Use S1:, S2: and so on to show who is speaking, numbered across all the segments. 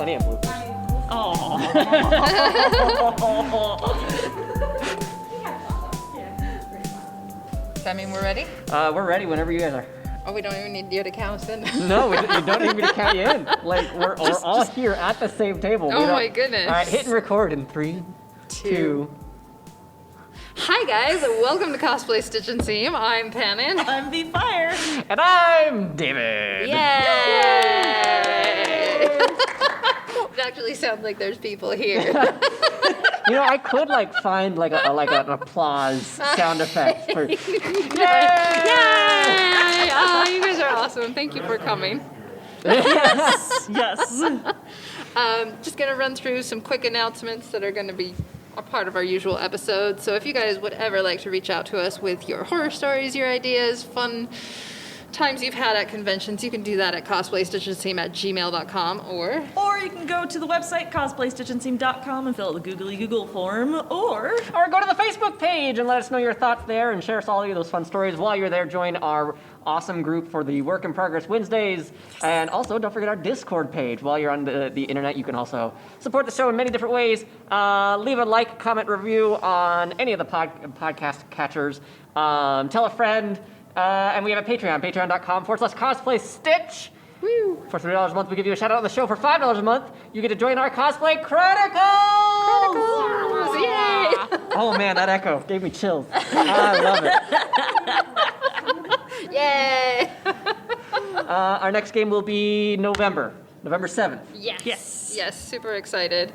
S1: plenty of bloopers.
S2: Oh.
S3: Does that mean we're ready?
S1: We're ready whenever you guys are.
S3: Oh, we don't even need you to count us in.
S1: No, you don't need me to count you in. Like, we're all here at the same table.
S3: Oh my goodness.
S1: All right, hit and record in 3, 2.
S3: Hi guys, welcome to Cosplay Stitch and Seam. I'm Panin.
S2: I'm the fire.
S1: And I'm David.
S3: Yay! It actually sounds like there's people here.
S1: You know, I could find an applause sound effect for. Yay!
S3: Yay! Oh, you guys are awesome. Thank you for coming.
S2: Yes.
S3: Just gonna run through some quick announcements that are gonna be a part of our usual episode. So if you guys would ever like to reach out to us with your horror stories, your ideas, fun times you've had at conventions, you can do that at cosplaystitchandseam@gmail.com or
S2: you can go to the website cosplaystitchandseam.com and fill out the googly Google form, or
S1: go to the Facebook page and let us know your thoughts there and share us all of those fun stories. While you're there, join our awesome group for the Work in Progress Wednesdays. And also, don't forget our Discord page. While you're on the internet, you can also support the show in many different ways. Leave a like, comment, review on any of the podcast catchers. Tell a friend. And we have a Patreon, patreon.com/cosplaystitch.
S3: woo.
S1: For $3 a month, we give you a shout out on the show. For $5 a month, you get to join our Cosplay Chronicles!
S3: Yay!
S1: Oh man, that echo gave me chills. I love it.
S3: Yay!
S1: Our next game will be November 7th.
S3: Yes, super excited.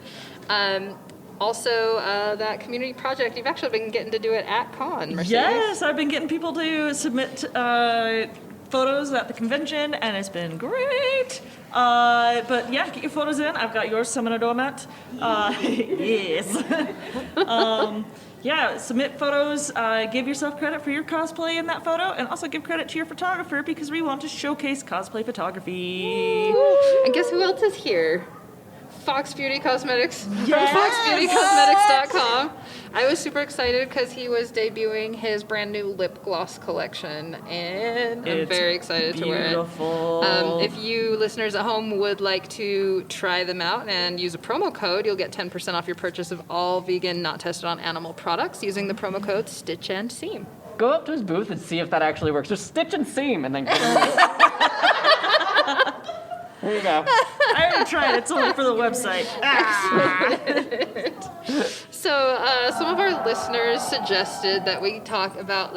S3: Also, that community project, you've actually been getting to do it at con, Mercedes.
S2: yes, I've been getting people to submit photos at the convention, and it's been great. But yeah, get your photos in. I've got yours, someone I know met. Yes. Yeah, submit photos. Give yourself credit for your cosplay in that photo, and also give credit to your photographer because we want to showcase cosplay photography.
S3: Woo. And guess who else is here? Fox Beauty Cosmetics
S2: Yes!
S3: from foxbeautycosmetics.com. I was super excited because he was debuting his brand new lip gloss collection, and I'm very excited to wear it.
S2: Beautiful.
S3: If you listeners at home would like to try them out and use a promo code, you'll get 10% off your purchase of all vegan, not tested on animal products using the promo code Stitch and Seam.
S1: Go up to his booth and see if that actually works. Just stitch and seam, and then get him. There you go.
S2: I already tried. It's only for the website.
S3: So some of our listeners suggested that we talk about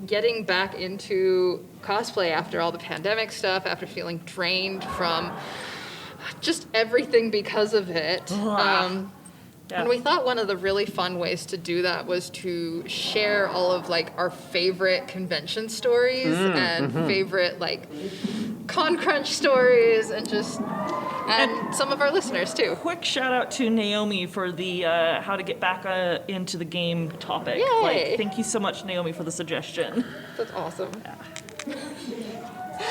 S3: getting back into cosplay after all the pandemic stuff, after feeling drained from just everything because of it. And we thought one of the really fun ways to do that was to share all of our favorite convention stories and favorite con crunch stories and some of our listeners too.
S2: Quick shout out to Naomi for the how to get back into the game topic.
S3: Yay.
S2: Thank you so much, Naomi, for the suggestion.
S3: That's awesome.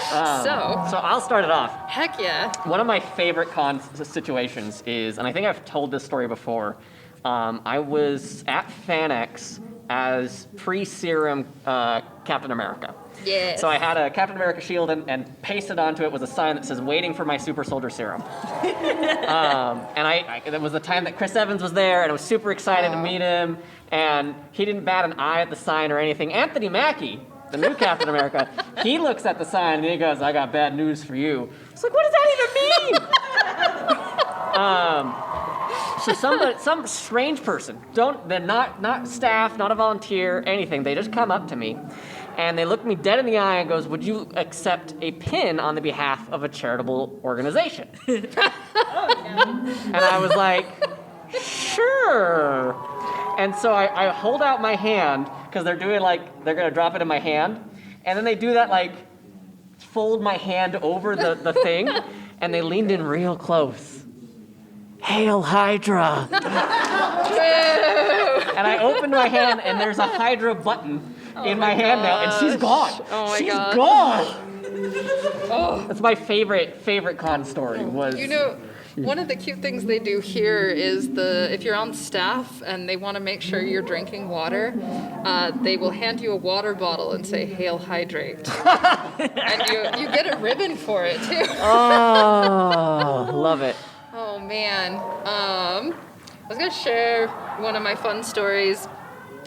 S1: So I'll start it off.
S3: Heck yeah.
S1: One of my favorite con situations is, and I think I've told this story before, I was at FanX as pre-serum Captain America.
S3: Yeah.
S1: So I had a Captain America shield and pasted onto it was a sign that says, "Waiting for my super soldier serum." And it was the time that Chris Evans was there, and I was super excited to meet him, and he didn't bat an eye at the sign or anything. Anthony Mackie, the new Captain America, he looks at the sign and he goes, "I got bad news for you." It's like, what does that even mean? So some strange person, they're not staff, not a volunteer, anything. They just come up to me and they look me dead in the eye and goes, "Would you accept a pin on the behalf of a charitable organization?" And I was like, "Sure." And so I hold out my hand because they're doing they're gonna drop it in my hand, and then they do that fold my hand over the thing, and they leaned in real close. "Hail Hydra!" And I opened my hand, and there's a Hydra button in my hand now, and she's gone.
S3: Oh my
S1: she's
S3: gosh.
S1: gone.
S3: Oh.
S1: That's my favorite con story was.
S3: One of the cute things they do here is if you're on staff and they want to make sure you're drinking water, they will hand you a water bottle and say, "Hail Hydrate." And you get a ribbon for it too.
S1: Oh, love it.
S3: Oh man. I was gonna share one of my fun stories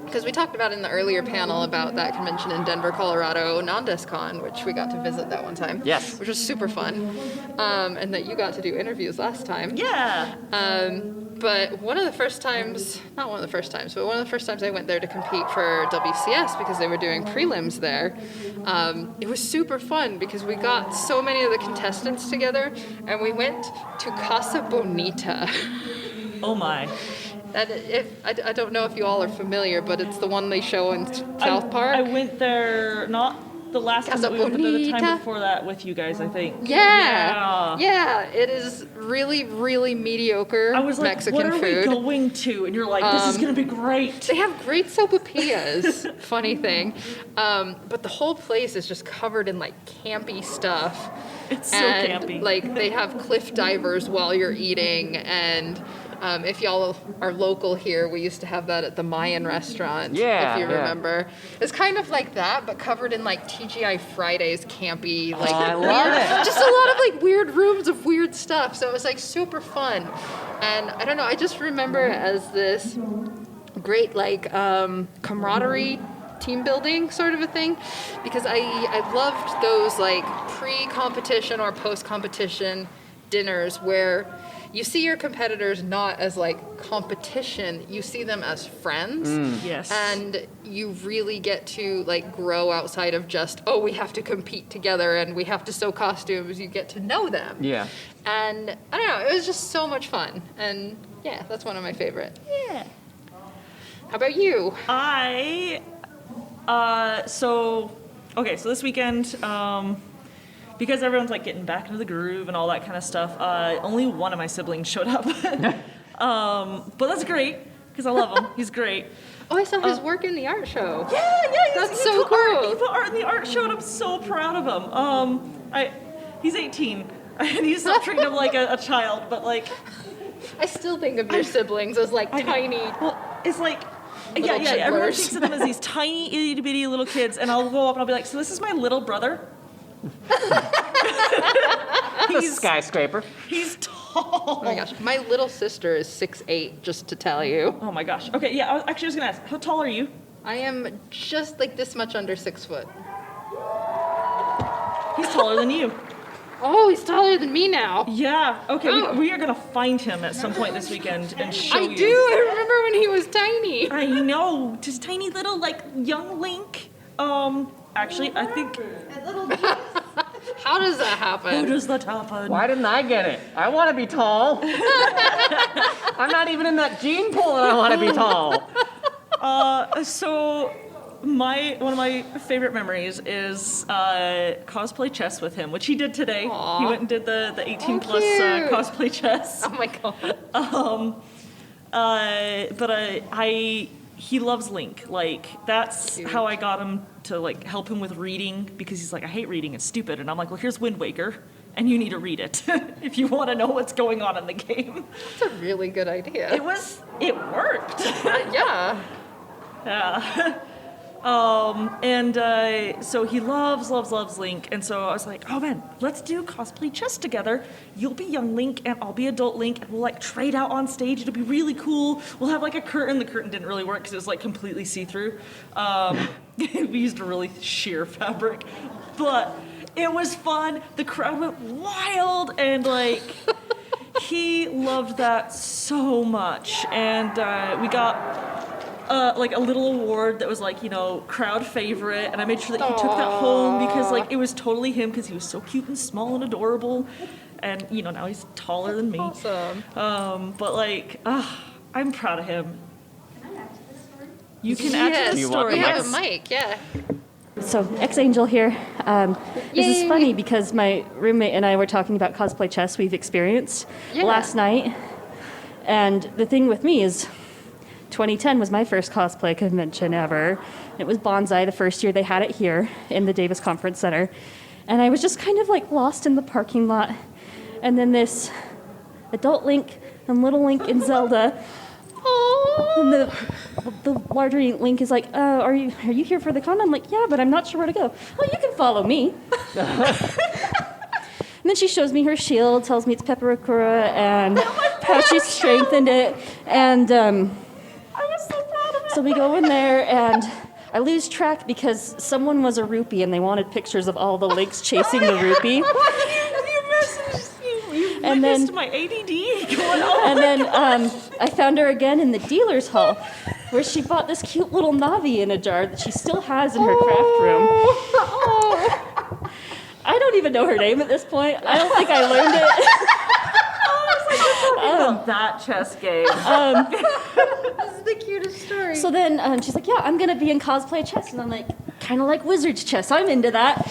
S3: because we talked about in the earlier panel about that convention in Denver, Colorado, NondesCon, which we got to visit that one time.
S1: Yes.
S3: Which was super fun. And that you got to do interviews last time.
S2: Yeah.
S3: But one of the first times I went there to compete for WCS because they were doing prelims there, it was super fun because we got so many of the contestants together and we went to Casa Bonita.
S2: Oh my.
S3: I don't know if you all are familiar, but it's the one they show in South Park.
S2: I went there, not the last time that we went, but the time before that with you guys, I think.
S3: Yeah, it is really, really mediocre
S2: I was like,
S3: Mexican
S2: what are
S3: food.
S2: we going to? And you're like, this is going to be great.
S3: They have great sopapillas, funny thing. But the whole place is just covered in like campy stuff.
S2: It's so
S3: and,
S2: campy.
S3: Like they have cliff divers while you're eating, and if y'all are local here, we used to have that at the Mayan restaurant, if you remember. It's kind of like that, but covered in like TGI Fridays campy, like
S1: I love it.
S3: just a lot of like weird rooms of weird stuff. So it was like super fun. And I don't know, I just remember it as this great like camaraderie, team building sort of a thing, because I loved those like pre-competition or post-competition dinners where you see your competitors not as like competition, you see them as friends.
S2: Yes.
S3: And you really get to like grow outside of just, oh, we have to compete together and we have to sew costumes. You get to know them.
S1: Yeah.
S3: And I don't know, it was just so much fun. And yeah, that's one of my favorite.
S2: Yeah.
S3: How about you?
S2: So this weekend, because everyone's like getting back into the groove and all that kind of stuff, only one of my siblings showed up. But that's great because I love him. He's great.
S3: Oh, I saw his work in the art show.
S2: Yeah,
S3: That's
S2: he
S3: so
S2: put art-
S3: cool.
S2: he put art in the art show, and I'm so proud of him. He's 18, and he's not treating him like a child, but like,
S3: I still think of your siblings as like tiny.
S2: well, it's like.
S3: Little
S2: Everyone
S3: chipblers.
S2: thinks of them as these tiny, itty bitty little kids, and I'll go up and I'll be like, "So this is my little brother."
S1: He's a skyscraper.
S2: He's tall.
S3: Oh my gosh, my little sister is 6'8", just to tell you.
S2: Oh my gosh. Okay, yeah. I was gonna ask, how tall are you?
S3: I am just like this much under 6 foot.
S2: He's taller than you.
S3: Oh, he's taller than me now.
S2: Yeah. Okay.
S3: Oh.
S2: We are gonna find him at some point this weekend and show you.
S3: I do. I remember when he was tiny.
S2: I know. Just tiny little like young Link. Actually, I think.
S3: How does that happen?
S2: How does that happen?
S1: Why didn't I get it? I want to be tall. I'm not even in that gene pool and I want to be tall.
S2: So one of my favorite memories is cosplay chess with him, which he did today.
S3: Aw.
S2: He went and did the 18 plus
S3: cute.
S2: cosplay chess.
S3: Oh my god.
S2: He loves Link. Like that's
S3: Cute.
S2: how I got him to like help him with reading, because he's like, I hate reading, it's stupid. And I'm like, well, here's Wind Waker, and you need to read it if you want to know what's going on in the game.
S3: That's a really good idea.
S2: It worked.
S3: Yeah.
S2: Yeah. So he loves Link, and so I was like, oh man, let's do cosplay chess together. You'll be young Link, and I'll be adult Link, and we'll like trade out on stage. It'll be really cool. We'll have like a curtain. The curtain didn't really work because it was like completely see-through. We used a really sheer fabric, but it was fun. The crowd went wild, and like he loved that so much, and we got. Like a little award that was like, crowd favorite, and I made sure that he took that home because like it was totally him, because he was so cute and small and adorable, and now he's taller than me.
S3: Awesome.
S2: But like, I'm proud of him.
S4: Can I add to this story?
S2: You can add to
S1: Do
S2: the
S1: you want
S2: story.
S3: We
S1: the
S3: have
S1: mic?
S3: a mic, yeah.
S4: So, ex-Angel here. This is
S3: Yay.
S4: funny because my roommate and I were talking about cosplay chess we've experienced
S3: Yeah.
S4: last night. And the thing with me is 2010 was my first cosplay convention ever. It was Banzai, the first year they had it here in the Davis Conference Center. And I was just kind of like lost in the parking lot. And then this adult Link and little Link and Zelda. And the larger Link is like, are you here for the con? I'm like, yeah, but I'm not sure where to go. Well, you can follow me. And then she shows me her shield, tells me it's Pepperakura, and how she strengthened it. And I was so proud of it. So we go in there, and I lose track because someone was a rupee, and they wanted pictures of all the links chasing the rupee.
S2: You
S4: And
S2: witnessed
S4: then-
S2: my ADD going on.
S4: And then I found her again in the dealer's hall, where she bought this cute little Navi in a jar that she still has in her craft room. I don't even know her name at this point. I don't think I learned it.
S2: About that chess game.
S3: This is the cutest story.
S4: So then she's like, yeah, I'm going to be in cosplay chess. And I'm like, kind of like wizard's chess. I'm into that.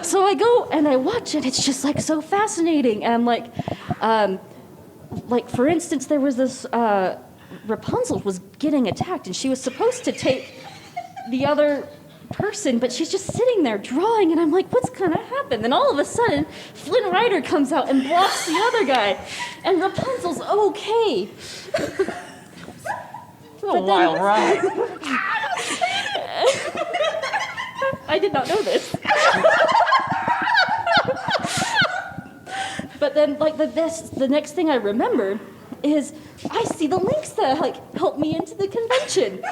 S4: So I go and I watch, and it's just like so fascinating. And like for instance, there was this Rapunzel was getting attacked, and she was supposed to take the other person, but she's just sitting there drawing, and I'm like, what's gonna happen? Then all of a sudden, Flynn Rider comes out and blocks the other guy, and Rapunzel's okay.
S1: It's a wild ride.
S4: I did not know this. But then, like, the next thing I remembered is I see the links that like help me into the convention.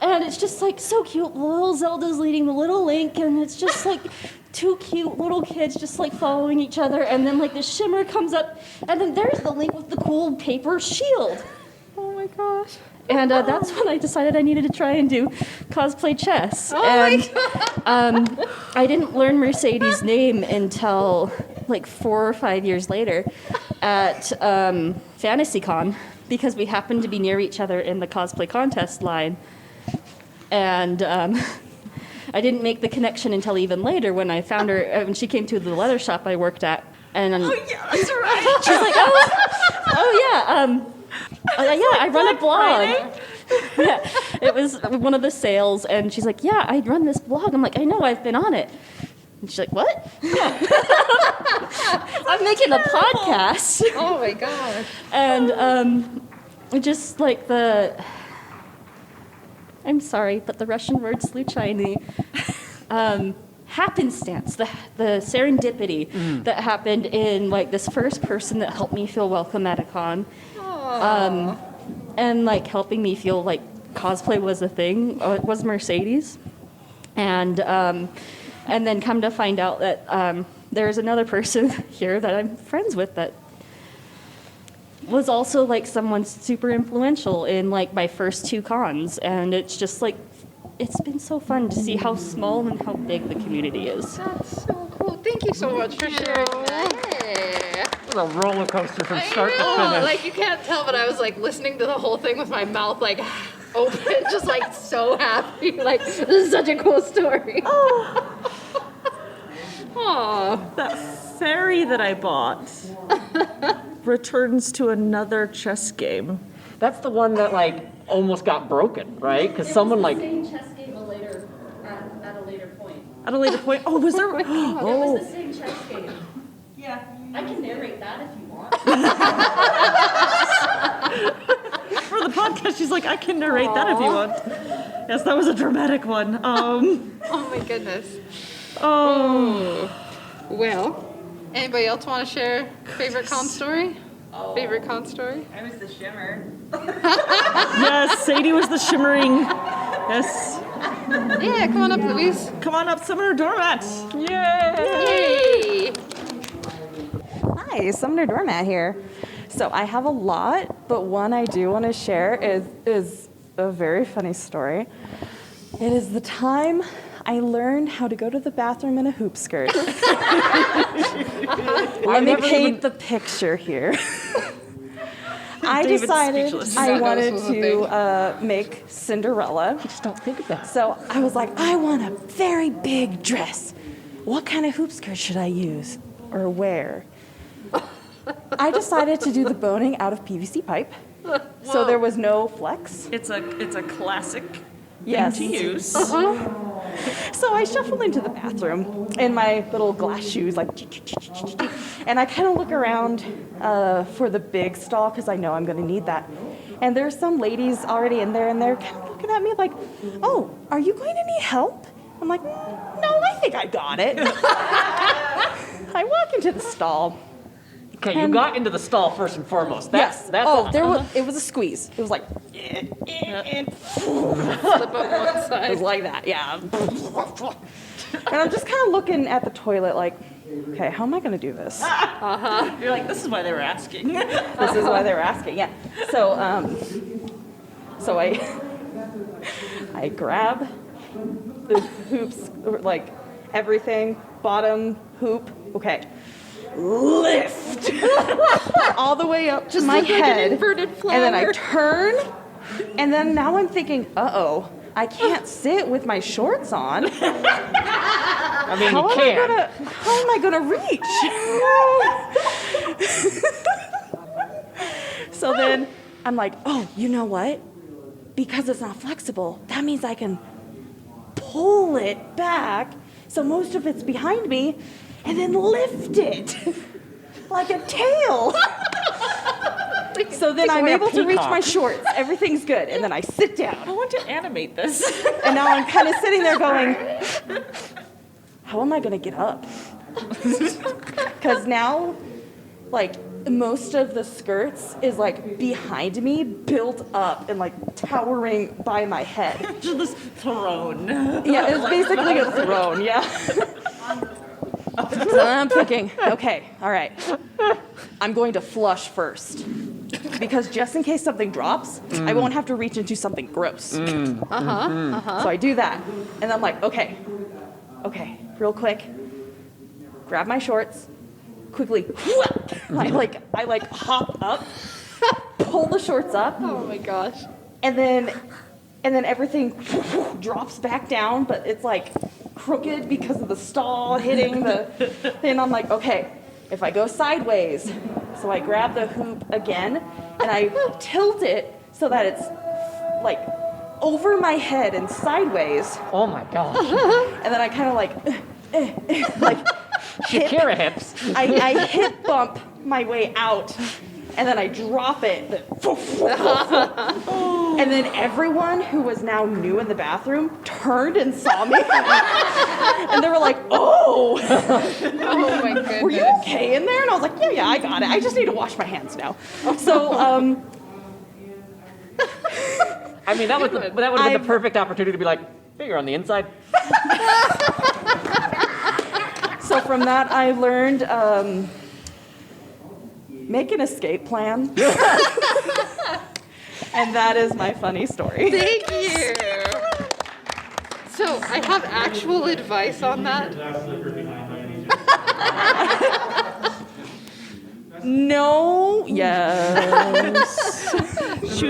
S4: And it's just like so cute. Little Zelda's leading the little Link, and it's just like two cute little kids just like following each other. And then like the shimmer comes up, and then there's the Link with the cool paper shield.
S3: Oh my gosh.
S4: And that's when I decided I needed to try and do cosplay chess.
S3: Oh
S4: and
S3: my God.
S4: I didn't learn Mercedes' name until like 4 or 5 years later at FantasyCon, because we happened to be near each other in the cosplay contest line. And I didn't make the connection until even later when I found her, when she came to the leather shop I worked at. And
S2: Oh, yeah, that's right.
S4: she's like, yeah, I run a blog. Yeah, it was one of the sales, and she's like, yeah, I run this blog. I'm like, I know, I've been on it. And she's like, what? I'm making a podcast.
S3: Oh my gosh.
S4: And just like I'm sorry, but the Russian word sluchayny, happenstance, the serendipity that happened in like this first person that helped me feel welcome at a con. And like helping me feel like cosplay was a thing, was Mercedes. And then come to find out that there's another person here that I'm friends with that was also like someone super influential in like my first 2 cons. And it's just like, it's been so fun to see how small and how big the community is.
S3: That's so cool. Thank you so much for sharing that. Yeah.
S1: It was a roller coaster from start to
S3: I know,
S1: finish.
S3: like you can't tell, but I was like listening to the whole thing with my mouth like open, just like so happy. Like, this is such a cool story. Aww.
S2: That fairy that I bought returns to another chess game.
S1: That's the one that like almost got broken, right? Because someone like
S4: same chess game at a later point.
S2: At a later point, oh, was there?
S4: It was
S2: Oh,
S4: the same chess game.
S2: yeah.
S4: I can narrate that if you want.
S2: For the podcast, she's like, I can narrate that if you want. Yes, that was a dramatic one.
S3: Oh my goodness.
S2: Oh,
S3: Well, anybody else want to share favorite con story? Favorite con story?
S5: I was the shimmer.
S2: yes, Sadie was the shimmering. Yes,
S3: Yeah, come on up, Louise.
S2: come on up, Summoner Doormat.
S3: Yay!
S5: Hi, Summoner Doormat here. So I have a lot, but one I do want to share is a very funny story. It is the time I learned how to go to the bathroom in a hoop skirt. Let me paint the picture here. I
S2: David's
S5: decided
S2: speechless.
S5: I
S3: That
S5: wanted
S3: was the
S5: to make Cinderella.
S1: just don't think about it.
S5: So I was like, I want a very big dress. What kind of hoop skirt should I use or wear? I decided to do the boning out of PVC pipe. So there was no flex.
S2: It's a classic
S5: Yes.
S2: thing to use.
S5: So I shuffle into the bathroom in my little glass shoes, like, and I kind of look around for the big stall because I know I'm going to need that. And there's some ladies already in there, and they're kind of looking at me like, "Oh, are you going to need help?" I'm like, "No, I think I got it." I walk into the stall.
S1: Okay, you got into the stall first and foremost. That's
S5: It was a squeeze. It was like,
S3: Slip up one
S5: it
S3: side.
S5: was like that, yeah. And I'm just kind of looking at the toilet like, okay, how am I going to do this?
S2: You're like, this is why they were asking.
S5: This is why they were asking, yeah. So I grab the hoops, like everything, bottom hoop, okay. Lift all the way up to my
S3: look like an
S5: head,
S3: inverted
S5: and then I
S3: flower.
S5: turn, and then now I'm thinking, uh-oh, I can't sit with my shorts on.
S1: I mean,
S5: How
S1: you
S5: am
S1: can.
S5: how am I gonna reach? So then I'm like, oh, you know what? Because it's not flexible, that means I can pull it back so most of it's behind me and then lift it like a tail. So then I'm
S1: like a
S5: able to reach
S1: peacock.
S5: my shorts. Everything's good. And then I sit
S2: I
S5: down.
S2: want to animate this.
S5: And now I'm kind of sitting there going, how am I going to get up? Because now, like, most of the skirts is, like, behind me, built up and, like, towering by my head.
S2: Just this throne.
S5: Yeah, it's basically a throne, yeah. So I'm thinking, okay, all right. I'm going to flush first. Because just in case something drops, I won't have to reach into something gross. So I do that. And I'm like, okay, real quick. Grab my shorts, quickly. I hop up, pull the shorts up,
S3: Oh my gosh.
S5: and then everything drops back down, but it's like crooked because of the stall hitting the thing. I'm like, okay, if I go sideways, so I grab the hoop again and I tilt it so that it's like over my head and sideways,
S1: Oh my gosh.
S5: and then I kind of like hip,
S1: Shakira hips.
S5: I hip bump my way out, and then I drop it. And then everyone who was now new in the bathroom turned and saw me. And they were like, oh,
S3: Oh my goodness.
S5: were you okay in there? And I was like, yeah, I got it. I just need to wash my hands now. So,
S1: I mean, that would have been the
S5: I've-
S1: perfect opportunity to be like, hey, you're on the inside.
S5: so from that, I learned make an escape plan. And that is my funny story.
S3: Thank you. So I have actual advice on that.
S5: No, yes.
S2: She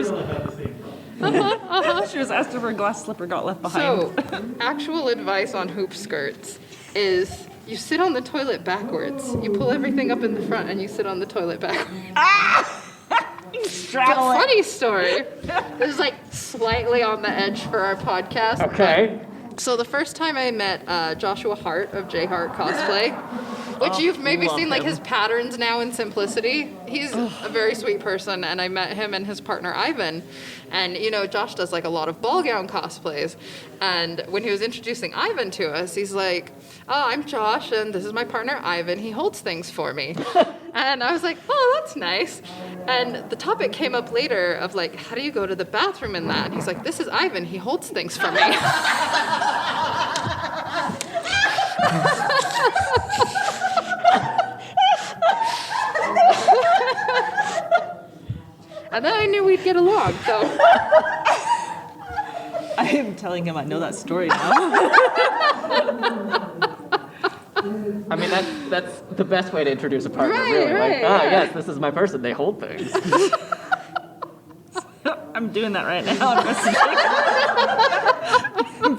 S2: was asked if her glass slipper got left behind.
S3: So, actual advice on hoop skirts is you sit on the toilet backwards. You pull everything up in the front and you sit on the toilet backwards. But funny story. This is like slightly on the edge for our podcast.
S1: Okay.
S3: So the first time I met Joshua Hart of J Hart Cosplay, which you've maybe
S2: love
S3: seen like
S2: him.
S3: his patterns now in Simplicity. He's a very sweet person, and I met him and his partner Ivan. And you know, Josh does like a lot of ball gown cosplays. And when he was introducing Ivan to us, he's like, "Oh, I'm Josh, and this is my partner Ivan. He holds things for me." And I was like, "Oh, that's nice." And the topic came up later of like, how do you go to the bathroom in that? And he's like, "This is Ivan. He holds things for me." And then I knew we'd get along, so.
S2: I am telling him I know that story now.
S1: I mean, that's the best way to introduce a partner,
S3: Right,
S1: really.
S3: right,
S1: Like,
S3: yeah.
S1: yes, this is my person. They hold things.
S2: I'm doing that right now. I'm messaging.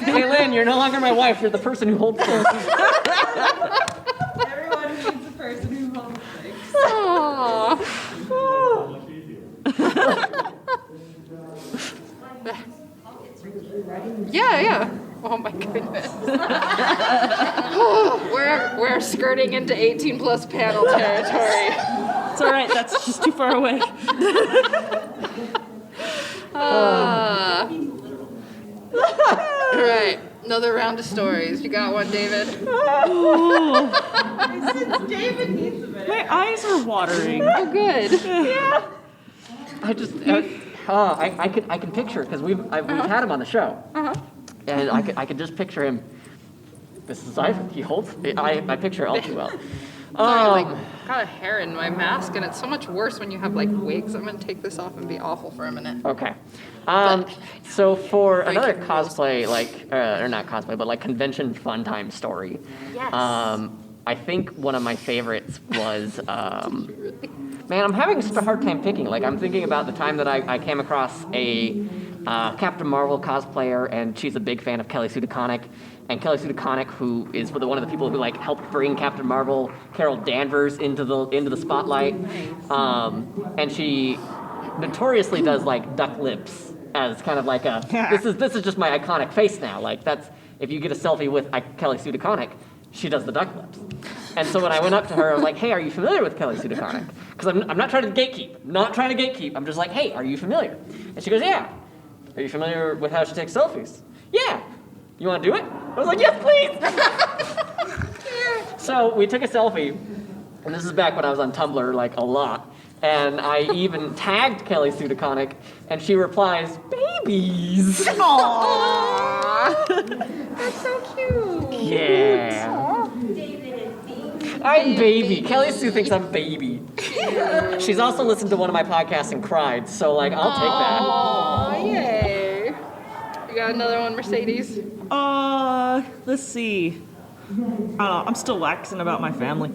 S1: Hey, Lynn, you're no longer my wife. You're the person who holds things.
S6: Everyone needs a person who holds things.
S3: Aw. Yeah. Oh my goodness. we're skirting into 18 plus panel territory.
S2: It's all right. That's just too far away.
S3: Right. Another round of stories. You got one, David?
S6: Since David needs a minute.
S2: My eyes are watering.
S3: Oh, good.
S1: I just, I can picture because we've had him on the show, and I could just picture him. This is he holds. I picture it all too well.
S3: Sorry, got a hair in my mask, and it's so much worse when you have wigs. I'm gonna take this off and be awful for a minute.
S1: Okay. So for another cosplay, or not cosplay, but convention fun time story.
S3: Yes.
S1: I think one of my favorites was, man, I'm having such a hard time picking. I'm thinking about the time that I came across a Captain Marvel cosplayer, and she's a big fan of Kelly Sue DeConnick. And Kelly Sue DeConnick, who is one of the people who helped bring Captain Marvel, Carol Danvers, into the spotlight. And she notoriously does duck lips as kind of this is just my iconic face now. That's if you get a selfie with Kelly Sue DeConnick, she does the duck lips. And so when I went up to her, I was like, hey, are you familiar with Kelly Sue DeConnick? Because I'm not trying to gatekeep. Not trying to gatekeep. I'm just like, hey, are you familiar? And she goes, yeah. Are you familiar with how she takes selfies? Yeah. You want to do it? I was like, yes, please. So we took a selfie, and this is back when I was on Tumblr a lot. And I even tagged Kelly Sue DeConnick, and she replies, babies.
S3: Aww. That's so cute.
S1: Yeah. I'm baby. Kelly Sue thinks I'm baby. She's also listened to one of my podcasts and cried, so I'll take that.
S3: Aw, yay. You got another one, Mercedes?
S2: Let's see. I don't know. I'm still waxing about my family.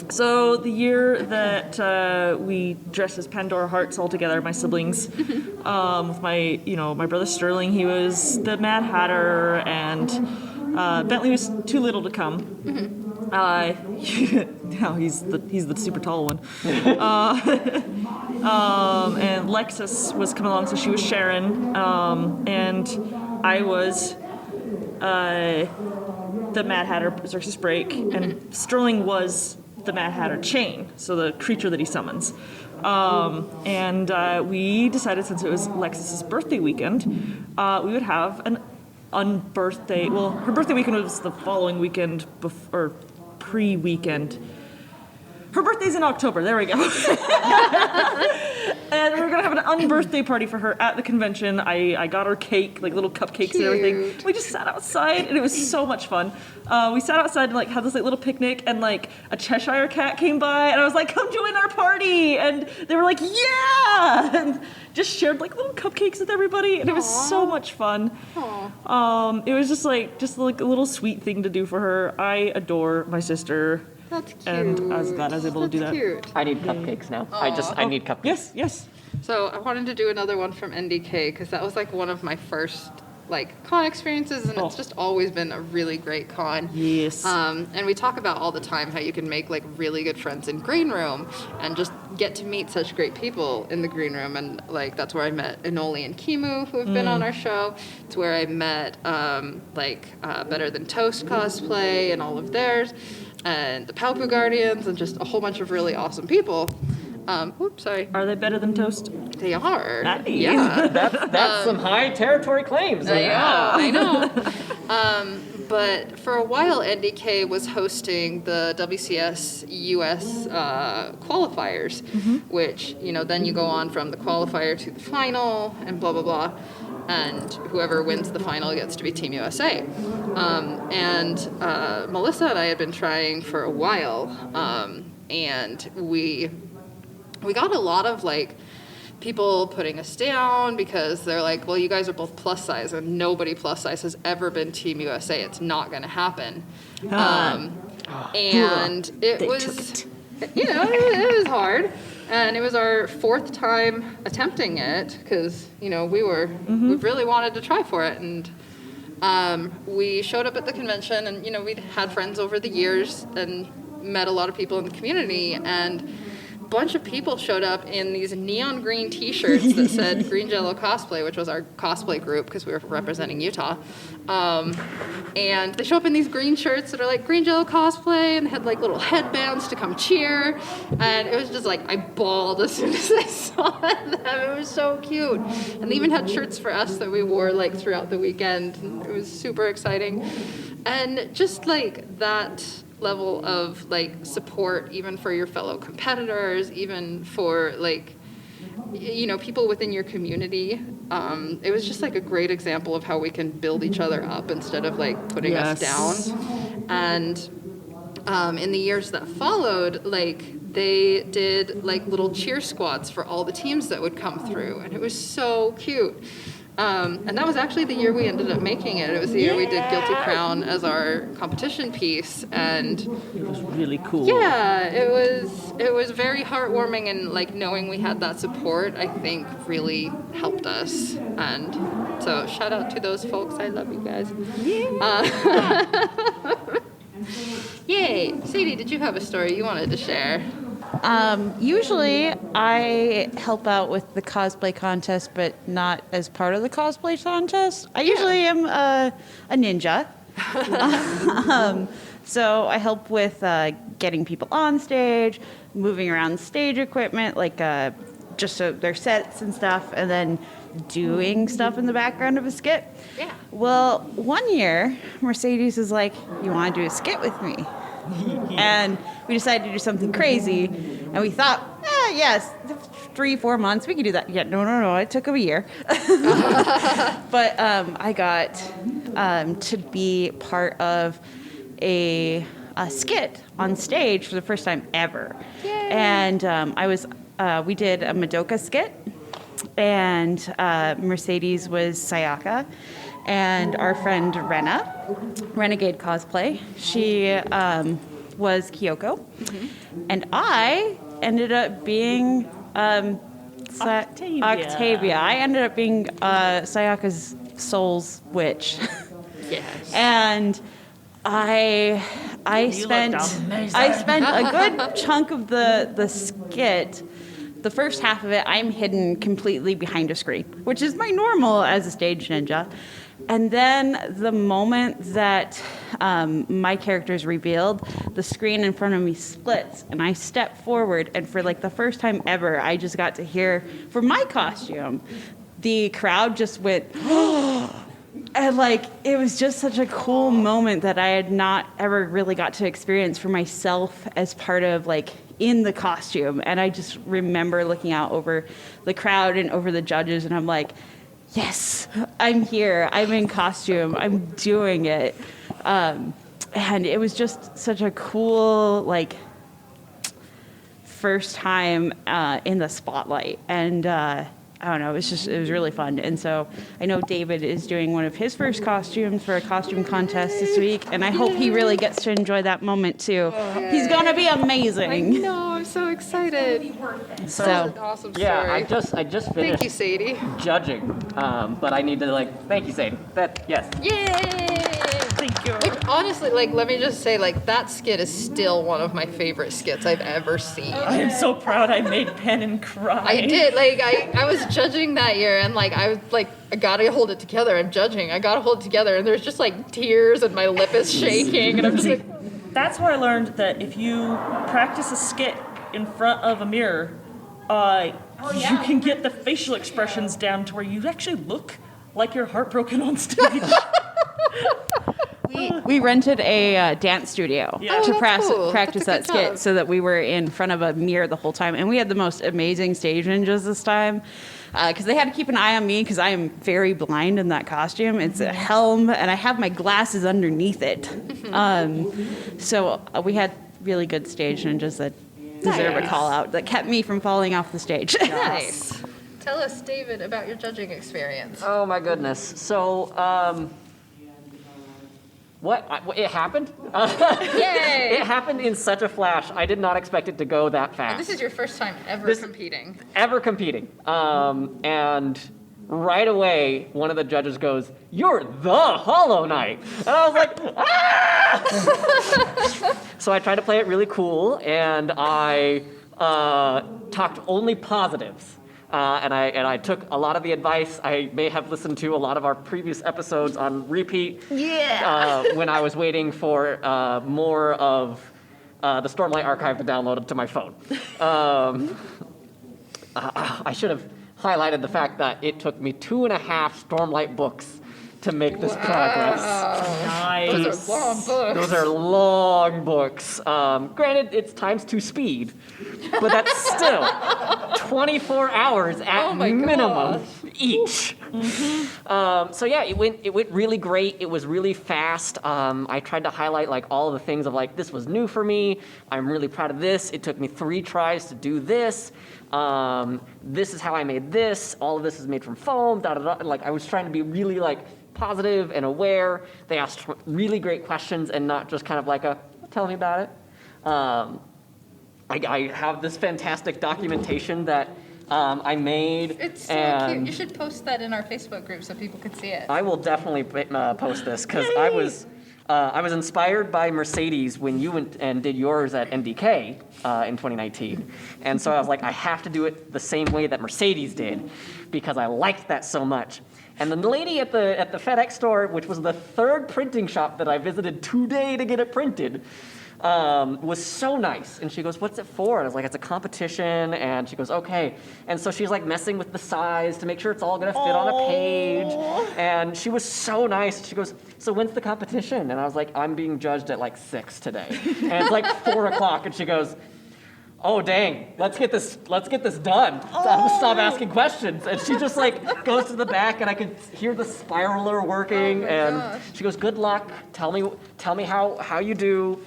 S2: So the year that we dressed as Pandora Hearts all together, my siblings, with my brother Sterling, he was the Mad Hatter, and Bentley was too little to come. Now he's the super tall one. And Lexus was coming along, so she was Sharon, and I was the Mad Hatter Xerxes Break, and Sterling was the Mad Hatter Chain, so the creature that he summons. And we decided, since it was Lexus's birthday weekend, we would have an unbirthday. Well, her birthday weekend was the following weekend, or pre-weekend. Her birthday's in October. There we go. And we were gonna have an unbirthday party for her at the convention. I got her cake, little cupcakes and everything. We just sat outside, and it was so much fun. We sat outside and had this little picnic, and a Cheshire cat came by, and I was like, "Come join our party!" And they were like, "Yeah!" And just shared little cupcakes with everybody, and it was so much fun. It was just a little sweet thing to do for her. I adore my sister.
S3: That's cute.
S2: And I was glad I was able to do that.
S3: Cute.
S1: I need cupcakes now. I need cupcakes.
S2: Yes.
S3: So I wanted to do another one from NDK because that was one of my first con experiences, and it's just always been a really great con.
S2: Yes.
S3: And we talk about all the time how you can make really good friends in green room and just get to meet such great people in the green room. And that's where I met Enoli and Kimu, who have been on our show. It's where I met Better Than Toast cosplay and all of theirs, and the Palpu Guardians, and just a whole bunch of really awesome people. Oops, sorry.
S2: Are they better than toast?
S3: They are.
S2: Nice.
S3: Yeah.
S1: That's some high territory claims.
S3: I know. But for a while, NDK was hosting the WCS US qualifiers, which, then you go on from the qualifier to the final and blah, blah, blah. And whoever wins the final gets to be Team USA. And Melissa and I had been trying for a while, and we got a lot of people putting us down because they're like, well, you guys are both plus size, and nobody plus size has ever been Team USA. It's not going to happen. And it was, it was hard. And it was our fourth time attempting it because, we really wanted to try for it. And we showed up at the convention, and, we'd had friends over the years and met a lot of people in the community. And bunch of people showed up in these neon green t-shirts that said Green Jello Cosplay, which was our cosplay group because we were representing Utah. And they show up in these green shirts that are like Green Jello Cosplay, and they had like little headbands to come cheer. And it was just like, I bawled as soon as I saw them. It was so cute. And they even had shirts for us that we wore like throughout the weekend. And it was super exciting. And just like that level of like support, even for your fellow competitors, even for like, you know, people within your community. It was just like a great example of how we can build each other up instead of like putting us down. And in the years that followed, like they did like little cheer squads for all the teams that would come through, and it was so cute. And that was actually the year we ended up making it. It was the year we did Guilty Crown as our competition piece, and
S1: It was really cool.
S3: yeah, it was very heartwarming, and like knowing we had that support, I think really helped us. And so shout out to those folks. I love you guys. Yay! Sadie, did you have a story you wanted to share?
S6: Usually I help out with the cosplay contest, but not as part of the cosplay contest. I usually am a ninja. So I help with getting people on stage, moving around stage equipment, like just so their sets and stuff, and then doing stuff in the background of a skit.
S3: Yeah.
S6: Well, one year, Mercedes was like, "You want to do a skit with me?" And we decided to do something crazy, and we thought, yes, 3-4 months, we could do that. Yeah, no, it took a year. But I got to be part of a skit on stage for the first time ever. Yay. And we did a Madoka Skit, and Mercedes was Sayaka, and our friend Renegade Cosplay, she was Kyoko, and I ended up being Octavia. I ended up being Sayaka's soul's witch.
S3: Yes.
S6: And I spent a good chunk of the skit. The first half of it, I'm hidden completely behind a screen, which is my normal as a stage ninja. And then the moment that my character is revealed, the screen in front of me splits, and I step forward, and for like the first time ever, I just got to hear, for my costume, the crowd just went, and like, it was just such a cool moment that I had not ever really got to experience for myself as part of like in the costume. And I just remember looking out over the crowd and over the judges, and I'm like, yes, I'm here. I'm in costume. I'm doing it. And it was just such a cool, like, first time in the spotlight. And I don't know, it was really fun. And so I know David is doing one of his first costumes for a costume contest this week, and I hope he really gets to enjoy that moment too. He's gonna be amazing.
S3: I know, I'm so excited.
S6: So
S3: That's an awesome story.
S1: Yeah, I just finished
S3: Thank you, Sadie.
S1: judging, but I need to thank you, Sadie. Yes.
S3: Yay!
S6: thank you.
S3: Like, honestly, like, let me just say, like, that skit is still one of my favorite skits I've ever seen.
S2: I am so proud I made Pennon cry.
S3: I did, like, I was judging that year, and, like, I was, like, I gotta hold it together. I'm judging. I gotta hold it together, and there's just, like, tears, and my lip is shaking, and I'm just like...
S2: That's where I learned that if you practice a skit in front of a mirror, you can get the facial expressions down to where you actually look like you're heartbroken on stage.
S6: We rented a dance studio
S2: Yeah.
S6: to
S3: Oh, that's cool.
S6: practice that
S3: That's a good
S6: skit
S3: job.
S6: so that we were in front of a mirror the whole time. And we had the most amazing stage ninjas this time because they had to keep an eye on me because I am very blind in that costume. It's a helm and I have my glasses underneath it. So we had really good stage ninjas that deserve a call out that kept me from falling off the stage.
S3: Nice. Tell us, David, about your judging experience.
S1: Oh my goodness. So, it happened?
S3: Yay!
S1: It happened in such a flash. I did not expect it to go that fast.
S3: This is your first time ever competing.
S1: Ever competing. And right away, one of the judges goes, "You're the Hollow Knight," and I was like, "Ah!" So I tried to play it really cool, and I talked only positives. And I took a lot of the advice. I may have listened to a lot of our previous episodes on repeat. When I was waiting for more of the Stormlight Archive to download to my phone. I should have highlighted the fact that it took me 2.5 Stormlight books to make this progress.
S2: Nice.
S3: Those are long books.
S1: Those are long books. Granted, it's ×2 speed, but that's still 24 hours at minimum each. So yeah, it went really great. It was really fast. I tried to highlight like all of the things of like, this was new for me. I'm really proud of this. It took me 3 tries to do this. This is how I made this. All of this is made from foam. Da da da. Like I was trying to be really like positive and aware. They asked really great questions and not just kind of like a, tell me about it. I have this fantastic documentation that I made.
S3: It's so cute. You should post that in our Facebook group so people can see it.
S1: I will definitely post this because I was inspired by Mercedes when you went and did yours at NDK in 2019. And so I was like, I have to do it the same way that Mercedes did because I liked that so much. And the lady at the FedEx store, which was the 3rd printing shop that I visited today to get it printed, was so nice. And she goes, "What's it for?" And I was like, "It's a competition." And she goes, "Okay." And so she's like messing with the size to make sure it's all gonna fit on a page. And she was so nice. She goes, "So when's the competition?" And I was like, "I'm being judged at like 6 today." And it's like 4 o'clock. And she goes, "Oh dang, let's get this done. I'm gonna stop asking questions." And she just like goes to the back, and I could hear the spiraler working. And she goes, "Good luck. Tell me how you do."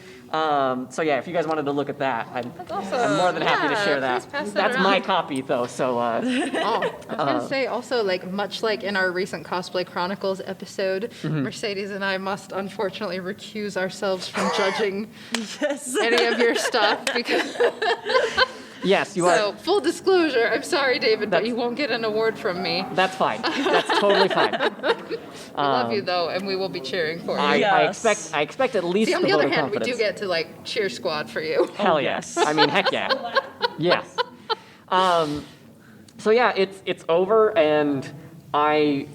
S1: So yeah, if you guys wanted to look at that, I'm more than happy to share that.
S3: Please pass that
S1: That's
S3: around.
S1: my copy though. So
S3: I was gonna say also, like much like in our recent Cosplay Chronicles episode, Mercedes and I must unfortunately recuse ourselves from judging any of your stuff because.
S1: yes, you
S3: So
S1: are.
S3: full disclosure, I'm sorry, David, but you won't get an award from me.
S1: That's fine. That's totally fine.
S3: We love you though, and we will be cheering for you.
S1: I expect at least
S3: See, on
S1: the
S3: the
S1: vote
S3: other
S1: of
S3: hand, we
S1: confidence.
S3: do get to like cheer squad for you.
S1: Hell yes. I mean, heck yeah. Yes. So yeah, it's over, and I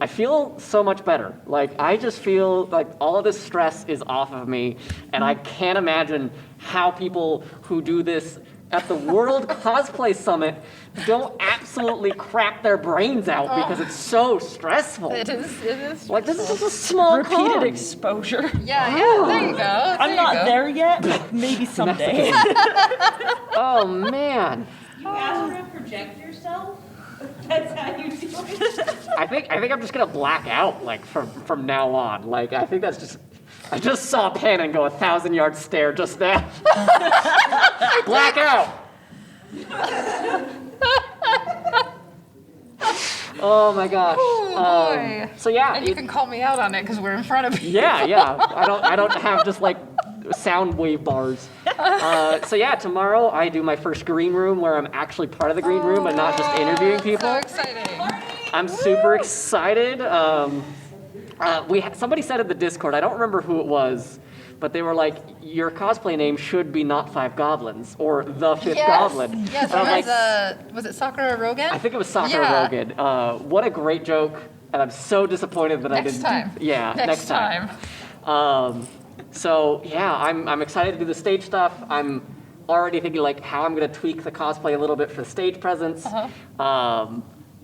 S1: feel so much better. Like I just feel like all of this stress is off of me, and I can't imagine how people who do this at the World Cosplay Summit don't absolutely crap their brains out because it's so stressful.
S3: It is.
S1: Like this is just a small
S2: Repeated
S1: con.
S2: exposure.
S3: Yeah, there you go.
S2: I'm not there yet, but maybe someday.
S1: Oh man.
S5: You ask her to project yourself? That's how you do it?
S1: I think I'm just gonna black out like from now on. Like I think that's just. I just saw Pannon go 1,000-yard stare just now. Black out. Oh my gosh.
S3: Oh boy.
S1: So yeah.
S3: And you can call me out on it because we're in front of you.
S1: Yeah. I don't have just like sound wave bars. So yeah, tomorrow I do my first green room where I'm actually part of the green room and not just interviewing people.
S3: So exciting.
S1: I'm super excited. Somebody said in the Discord, I don't remember who it was, but they were like, your cosplay name should be not 5 Goblins or the 5th Goblin.
S3: Yes,
S1: And I'm like,
S3: was it Sakura Rogan?
S1: I think it was Sakura
S3: Yeah.
S1: Rogan. What a great joke, and I'm so disappointed that I
S3: Next
S1: didn't.
S3: time.
S1: Yeah,
S3: Next time.
S1: So yeah, I'm excited to do the stage stuff. I'm already thinking like how I'm gonna tweak the cosplay a little bit for the stage presence.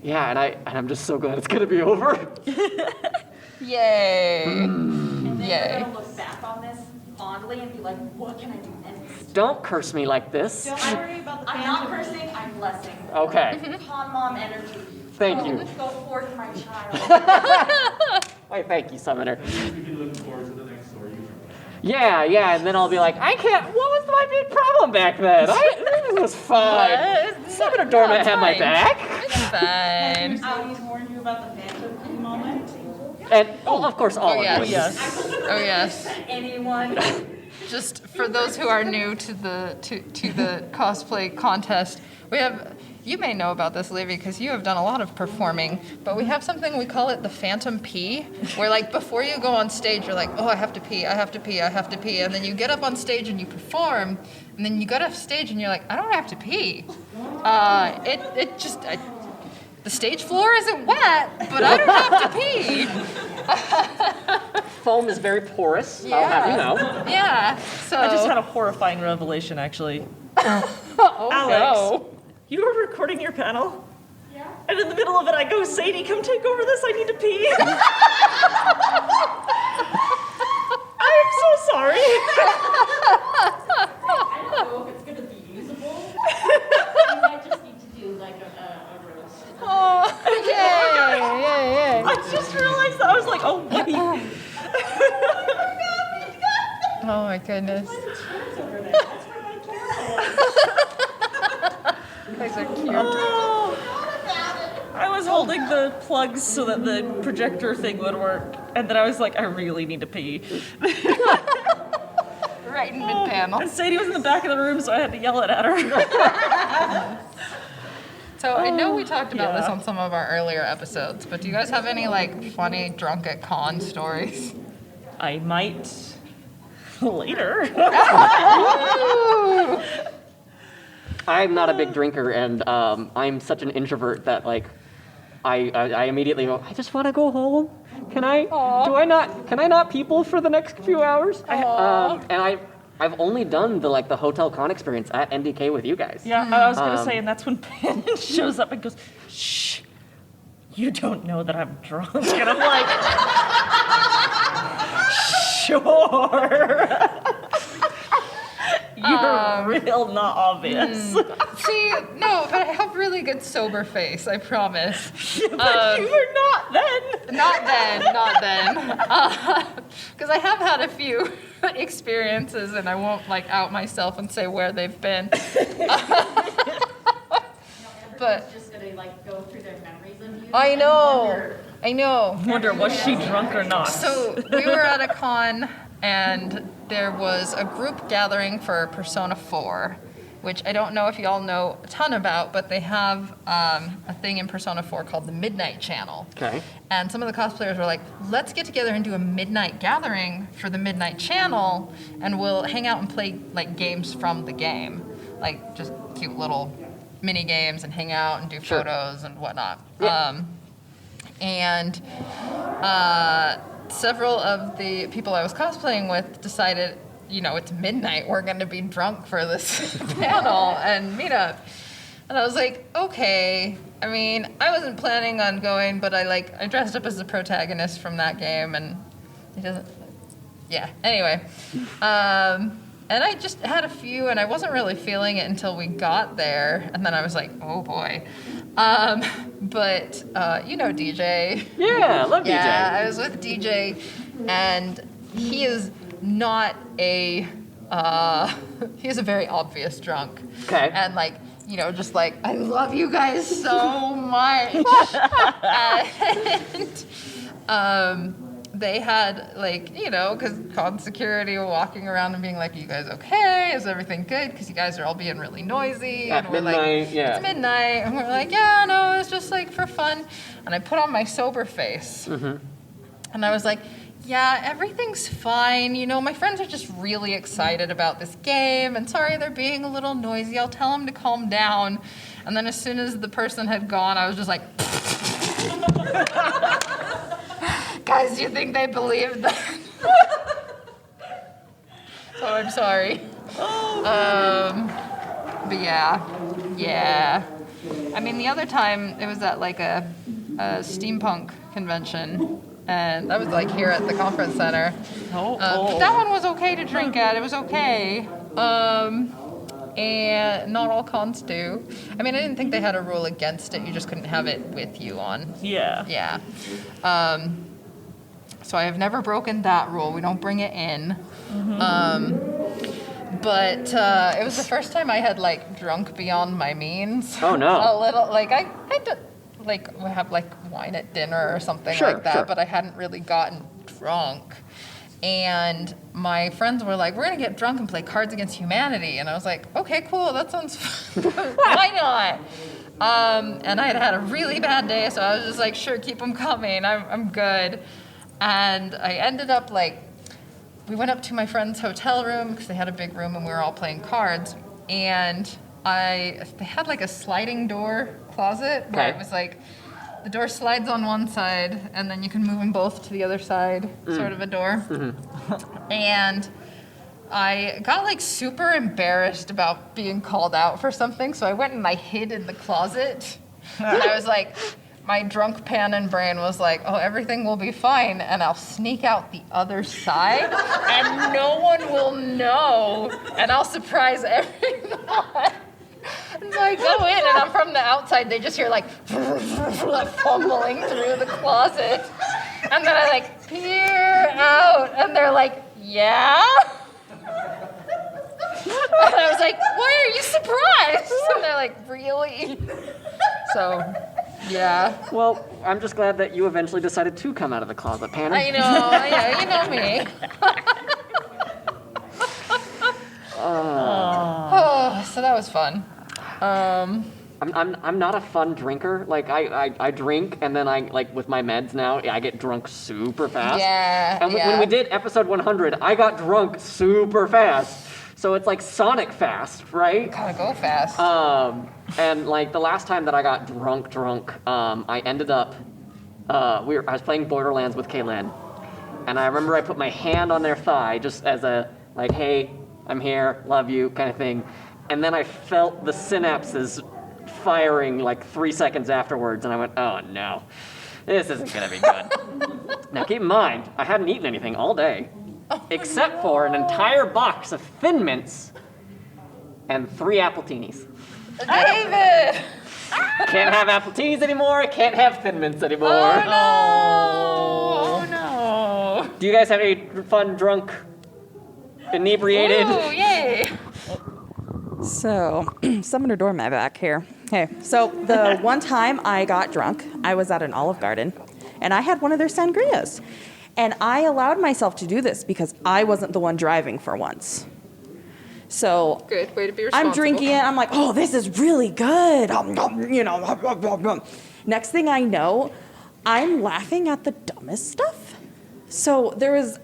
S1: Yeah, and I'm just so glad it's gonna be over.
S3: Yay.
S5: And then
S3: Yay.
S5: you're gonna look back on this fondly and be like, what can I do next?
S1: Don't curse me like this.
S5: Don't worry about the I'm not cursing, I'm blessing.
S1: Okay,
S5: Con mom energy.
S1: thank you.
S5: Go forth, my child.
S1: Why, thank you, Summoner.
S7: We can be looking forward to the next story.
S1: Yeah, and then I'll be like, I can't. What was my big problem back then? This was fine. Summoner Dormant had my back.
S3: It's fine.
S5: He's warned you about the phantom moment.
S1: And of course, all
S3: Oh
S1: of
S3: yes.
S1: this.
S2: Yes.
S3: Oh yes.
S5: Anyone?
S3: just for those who are new to the cosplay contest, we have. You may know about this, Livy, because you have done a lot of performing, but we have something, we call it the Phantom Pee, where like before you go on stage, you're like, oh, I have to pee, I have to pee, I have to pee, and then you get up on stage and you perform, and then you get off stage and you're like, I don't have to pee. The stage floor isn't wet, but I don't have to pee.
S1: Foam is very porous, I'll have you know.
S3: Yeah, so.
S2: I just had a horrifying revelation, actually.
S3: Oh,
S2: Alex,
S3: no.
S2: you were recording your panel? Yeah. And in the middle of it, I go, Sadie, come take over this. I need to pee. I am so sorry.
S4: I don't know if it's going to be usable. You might just need to do like a roast.
S3: Oh, yeah.
S2: I just realized that. I was like, oh, wait.
S3: Oh my goodness. You guys are cute.
S2: Oh. I was holding the plugs so that the projector thing would work, and then I was like, I really need to pee.
S3: Right in mid-panel.
S2: And Sadie was in the back of the room, so I had to yell it at her.
S3: So I know we talked about this
S2: Yeah.
S3: on some of our earlier episodes, but do you guys have any like funny drunk at con stories?
S2: I might later.
S1: I'm not a big drinker, and I'm such an introvert that like I immediately go, I just want to go home. Can I? Do I not? Can I not people for the next few hours? And I've only done the hotel con experience at NDK with you guys.
S2: Yeah, I was gonna say, and that's when Pan shows up and goes, "Shh, you don't know that I'm drunk," and I'm like, "Sure." You're real not obvious.
S3: See, no, but I have really good sober face, I promise.
S2: But you were not then.
S3: Not then. Because I have had a few experiences, and I won't out myself and say where they've been. But
S4: Just going to go through their memories of you.
S3: I know.
S2: Wonder, was she drunk or not?
S3: So we were at a con, and there was a group gathering for Persona 4, which I don't know if you all know a ton about, but they have a thing in Persona 4 called the Midnight Channel.
S1: Okay.
S3: And some of the cosplayers were like, let's get together and do a midnight gathering for the Midnight Channel, and we'll hang out and play games from the game. Just cute little mini games and hang out and do photos and whatnot.
S1: Yeah.
S3: Several of the people I was cosplaying with decided, it's midnight, we're going to be drunk for this panel and meet up. And I was like, okay. I mean, I wasn't planning on going, but I dressed up as the protagonist from that game, and he doesn't. Yeah. Anyway, and I just had a few, and I wasn't really feeling it until we got there, and then I was like, oh boy. But DJ.
S1: Yeah, I love DJ.
S3: Yeah, I was with DJ, and he is not he is a very obvious drunk.
S1: Okay.
S3: And I love you guys so much. And they had because con security were walking around and being like, you guys okay? Is everything good? Because you guys are all being really noisy.
S1: At
S3: and we're
S1: midnight,
S3: like,
S1: yeah.
S3: it's midnight. And we're like, yeah, no, it's just for fun. And I put on my sober face. Mm-hmm. And I was like, yeah, everything's fine. My friends are just really excited about this game. And sorry, they're being a little noisy. I'll tell them to calm down. And then as soon as the person had gone, I was just like, guys, do you think they believed that? So I'm sorry. But yeah. I mean, the other time it was at a steampunk convention, and that was here at the conference center. But that one was okay to drink at. It was okay. And not all cons do. I mean, I didn't think they had a rule against it. You just couldn't have it with you on.
S2: Yeah.
S3: Yeah. So I have never broken that rule. We don't bring it in. Mm-hmm. But it was the first time I had drunk beyond my means.
S1: Oh no.
S3: A little I had we have wine at dinner or something like that,
S1: Sure.
S3: but I hadn't really gotten drunk. And my friends were like, we're going to get drunk and play Cards Against Humanity. And I was like, okay, cool, that sounds fun. Why not? And I had a really bad day, so I was just like, sure, keep them coming. I'm good. And I ended up we went up to my friend's hotel room because they had a big room and we were all playing cards. And they had a sliding door closet where it was the door slides on one side and then you can move them both to the other side, sort of a door. Mm-hmm. And I got super embarrassed about being called out for something, so I went and I hid in the closet. And I was my drunk pan and brain was oh, everything will be fine, and I'll sneak out the other side, and no one will know, and I'll surprise everyone. And so I go in, and I'm from the outside. They just hear fumbling through the closet, and then I peer out, and they're yeah. And I was why are you surprised? And they're really? So, yeah.
S1: Well, I'm just glad that you eventually decided to come out of the closet, Panny.
S3: I know, yeah, you know me. So that was fun.
S1: I'm not a fun drinker. I drink and then I with my meds now, I get drunk super fast.
S3: Yeah.
S1: And when we did episode 100, I got drunk super fast. So it's Sonic fast, right?
S3: Gotta go fast.
S1: And the last time that I got drunk, I ended up I was playing Borderlands with Kaylin. And I remember I put my hand on their thigh just as a hey, I'm here, love you kind of thing. And then I felt the synapses firing 3 seconds afterwards, and I went, oh no, this isn't gonna be good. Now keep in mind, I hadn't eaten anything all day, except for an entire box of Thin Mints and 3 Appletinis.
S3: David!
S1: Can't have Appletinis anymore, can't have Thin Mints anymore.
S3: Oh no! Oh no!
S1: Do you guys have any fun drunk, inebriated?
S3: Ooh, yay!
S5: So, Summoner Doormat back here. Okay, so the one time I got drunk, I was at an Olive Garden, and I had one of their sangrias. And I allowed myself to do this because I wasn't the one driving for once. So,
S3: good way to be responsible.
S5: I'm drinking it, I'm oh, this is really good. Next thing I know, I'm laughing at the dumbest stuff. So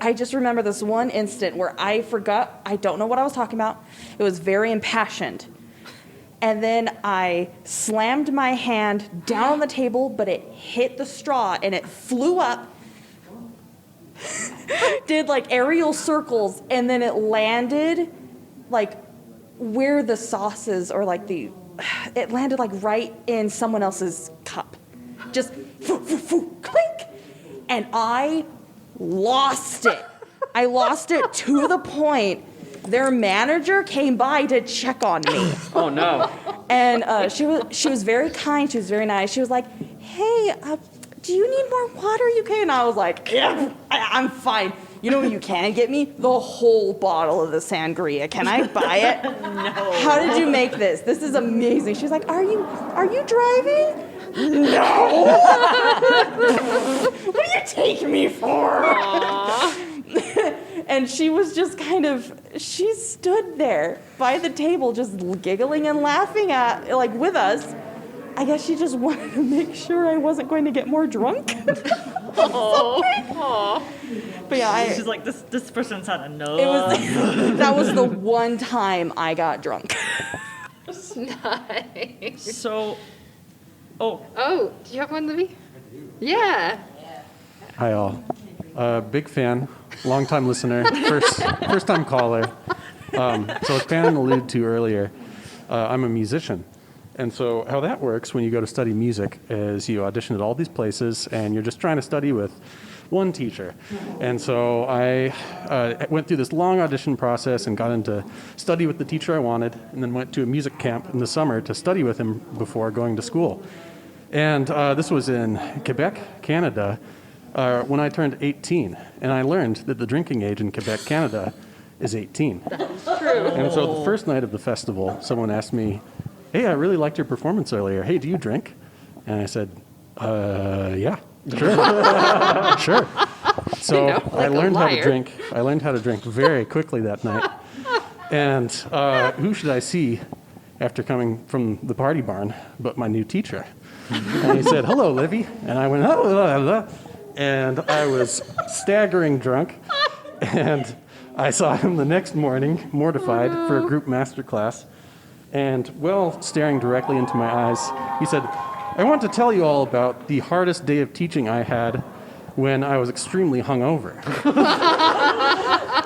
S5: I just remember this one instant where I forgot, I don't know what I was talking about. It was very impassioned. And then I slammed my hand down on the table, but it hit the straw and it flew up, did aerial circles, and then it landed where the sauces or it landed right in someone else's cup. Just clink. And I lost it. I lost it to the point their manager came by to check on me.
S1: Oh no.
S5: And she was very kind. She was very nice. She was hey, do you need more water, UK? And I was yeah, I'm fine. You know what you can get me? The whole bottle of the sangria. Can I buy it?
S2: No.
S5: How did you make this? This is amazing. She's are you driving? No. What do you take me for? And she was just she stood there by the table just giggling and laughing at, with us. I guess she just wanted to make sure I wasn't going to get more drunk.
S2: Aww.
S5: But yeah,
S2: she's this person's had enough.
S5: That was the one time I got drunk.
S3: Nice.
S2: So,
S3: do you have one, Libby? Yeah.
S7: Hi all. Big fan, long-time listener, first time caller. So as Pan alluded to earlier, I'm a musician. And so how that works when you go to study music is you audition at all these places and you're just trying to study with one teacher. And so I went through this long audition process and got into study with the teacher I wanted, and then went to a music camp in the summer to study with him before going to school. And this was in Quebec, Canada, when I turned 18. And I learned that the drinking age in Quebec, Canada is 18.
S3: That's true.
S7: And so the first night of the festival, someone asked me, hey, I really liked your performance earlier. Hey, do you drink? And I said, yeah, sure. Sure. So
S3: Like
S7: I
S3: a
S7: learned how to
S3: liar.
S7: drink. I learned how to drink very quickly that night. And who should I see after coming from the party barn but my new teacher? And he said, "Hello, Livy." And I went, "Oh," and I was staggering drunk. And I saw him the next morning, mortified, for a group master class. And while staring directly into my eyes, he said, "I want to tell you all about the hardest day of teaching I had when I was extremely hungover."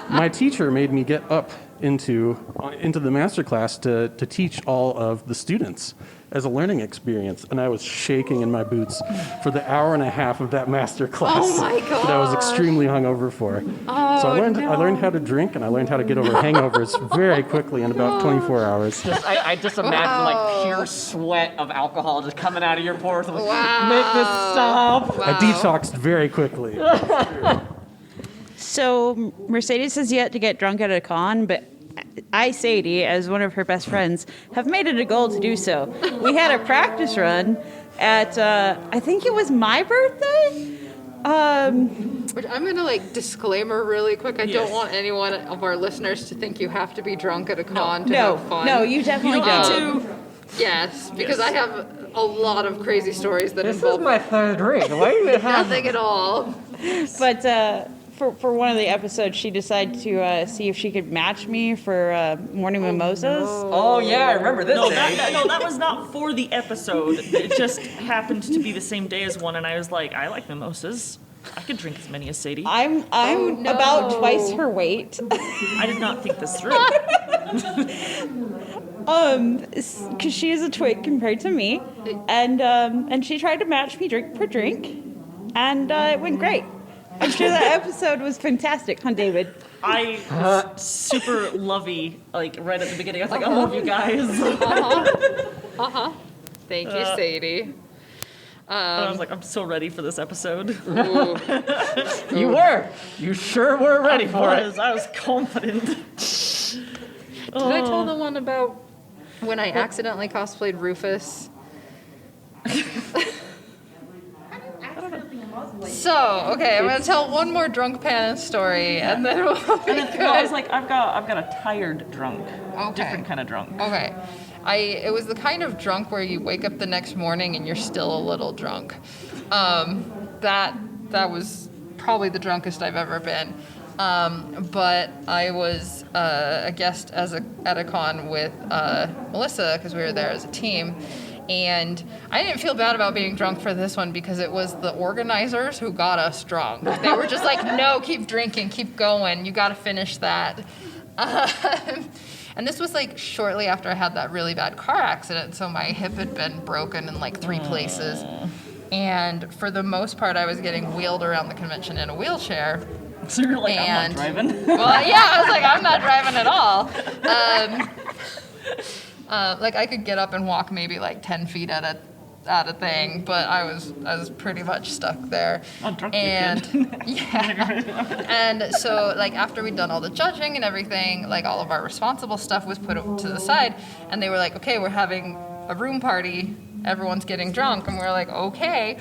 S7: My teacher made me get up into the master class to teach all of the students as a learning experience, and I was shaking in my boots for the hour and a half of that master class
S3: Oh my
S7: that I was extremely hungover for. So I learned how to drink, and I learned how to get over hangovers very quickly in about 24 hours.
S1: I just imagine like pure sweat of alcohol just coming out of your pores. I'm like,
S3: Wow.
S1: make this stop.
S7: I detoxed very quickly.
S6: So Mercedes has yet to get drunk at a con, but I, Sadie, as one of her best friends, have made it a goal to do so. We had a practice run at, I think it was my birthday?
S3: Which I'm gonna disclaimer really quick. I don't want anyone of our listeners to think you have to be drunk at a con to have fun.
S6: No, you definitely
S2: You
S6: don't.
S2: don't need to.
S3: Yes, because I have a lot of crazy stories that
S1: This is
S3: involve
S1: my third drink. Why do you have
S3: nothing at all.
S6: But for one of the episodes, she decided to see if she could match me for morning mimosas.
S1: Oh yeah, I remember this
S2: No,
S1: day.
S2: that was not for the episode. It just happened to be the same day as one, and I was like, I like mimosas. I could drink as many as Sadie.
S6: I'm
S3: no.
S6: about twice her weight.
S2: I did not think this through.
S6: Because she is a twig compared to me, and she tried to match me drink per drink, and it went great. I'm sure that episode was fantastic, huh, David?
S2: I was super lovey, right at the beginning. I was like, I love you guys.
S3: Thank you, Sadie.
S2: And I was like, I'm so ready for this episode.
S1: You were. You sure were ready for it.
S2: I was confident.
S3: Did I tell the one about when I accidentally cosplayed Rufus? So, okay, I'm gonna tell one more drunk Panda story, and then we'll be good.
S2: No, I was like, I've got a tired drunk,
S3: Okay.
S2: different kind of drunk.
S3: Okay. It was the kind of drunk where you wake up the next morning and you're still a little drunk. That was probably the drunkest I've ever been. But I was a guest at a con with Melissa, because we were there as a team. And I didn't feel bad about being drunk for this one because it was the organizers who got us drunk. They were just like, no, keep drinking, keep going, you gotta finish that. And this was shortly after I had that really bad car accident, so my hip had been broken in 3 places. And for the most part, I was getting wheeled around the convention in a wheelchair.
S2: So you're like, I'm not driving.
S3: Well, yeah, I was like, I'm not driving at all. I could get up and walk maybe 10 feet at a thing, but I was pretty much stuck there.
S2: Oh, drunk
S3: And
S2: kid.
S3: yeah, and so after we'd done all the judging and everything, all of our responsible stuff was put to the side, and they were like, okay, we're having a room party, everyone's getting drunk, and we were like, okay.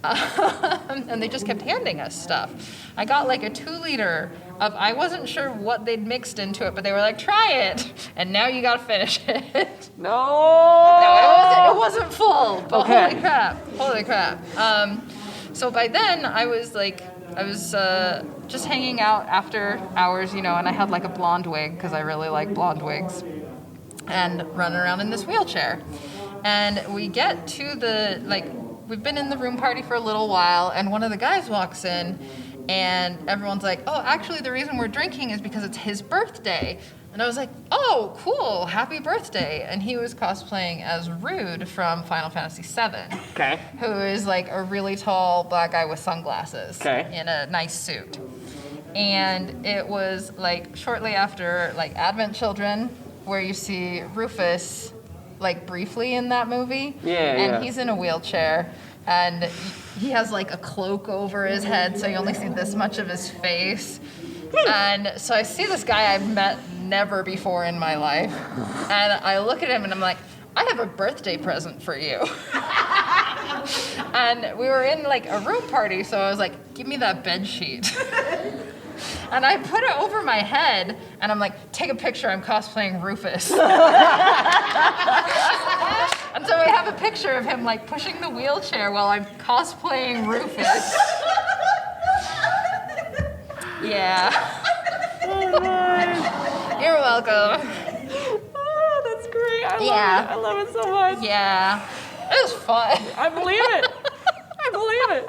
S3: And they just kept handing us stuff. I got a 2-liter of, I wasn't sure what they'd mixed into it, but they were like, try it, and now you gotta finish it.
S1: No.
S3: No, it wasn't full, but
S1: Okay.
S3: holy crap. So by then I was just hanging out after hours, and I had a blonde wig, because I really like blonde wigs, and running around in this wheelchair. And we get to we've been in the room party for a little while, and one of the guys walks in, and everyone's like, oh, actually the reason we're drinking is because it's his birthday. And I was like, oh, cool, happy birthday. And he was cosplaying as Rude from Final Fantasy VII.
S1: Okay.
S3: Who is a really tall black guy with sunglasses.
S1: Okay.
S3: In a nice suit. And it was shortly after Advent Children, where you see Rufus briefly in that movie.
S1: Yeah,
S3: and
S1: yeah.
S3: he's in a wheelchair, and he has a cloak over his head, so you only see this much of his face. And so I see this guy I've met never before in my life, and I look at him and I'm like, I have a birthday present for you. And we were in like a room party, so I was like, give me that bed sheet. And I put it over my head, and I'm like, take a picture, I'm cosplaying Rufus. And so I have a picture of him like pushing the wheelchair while I'm cosplaying Rufus. Yeah.
S2: Oh my.
S3: You're welcome.
S2: Oh, that's great. I love it so much.
S3: Yeah. It was fun.
S2: I believe it. I believe it.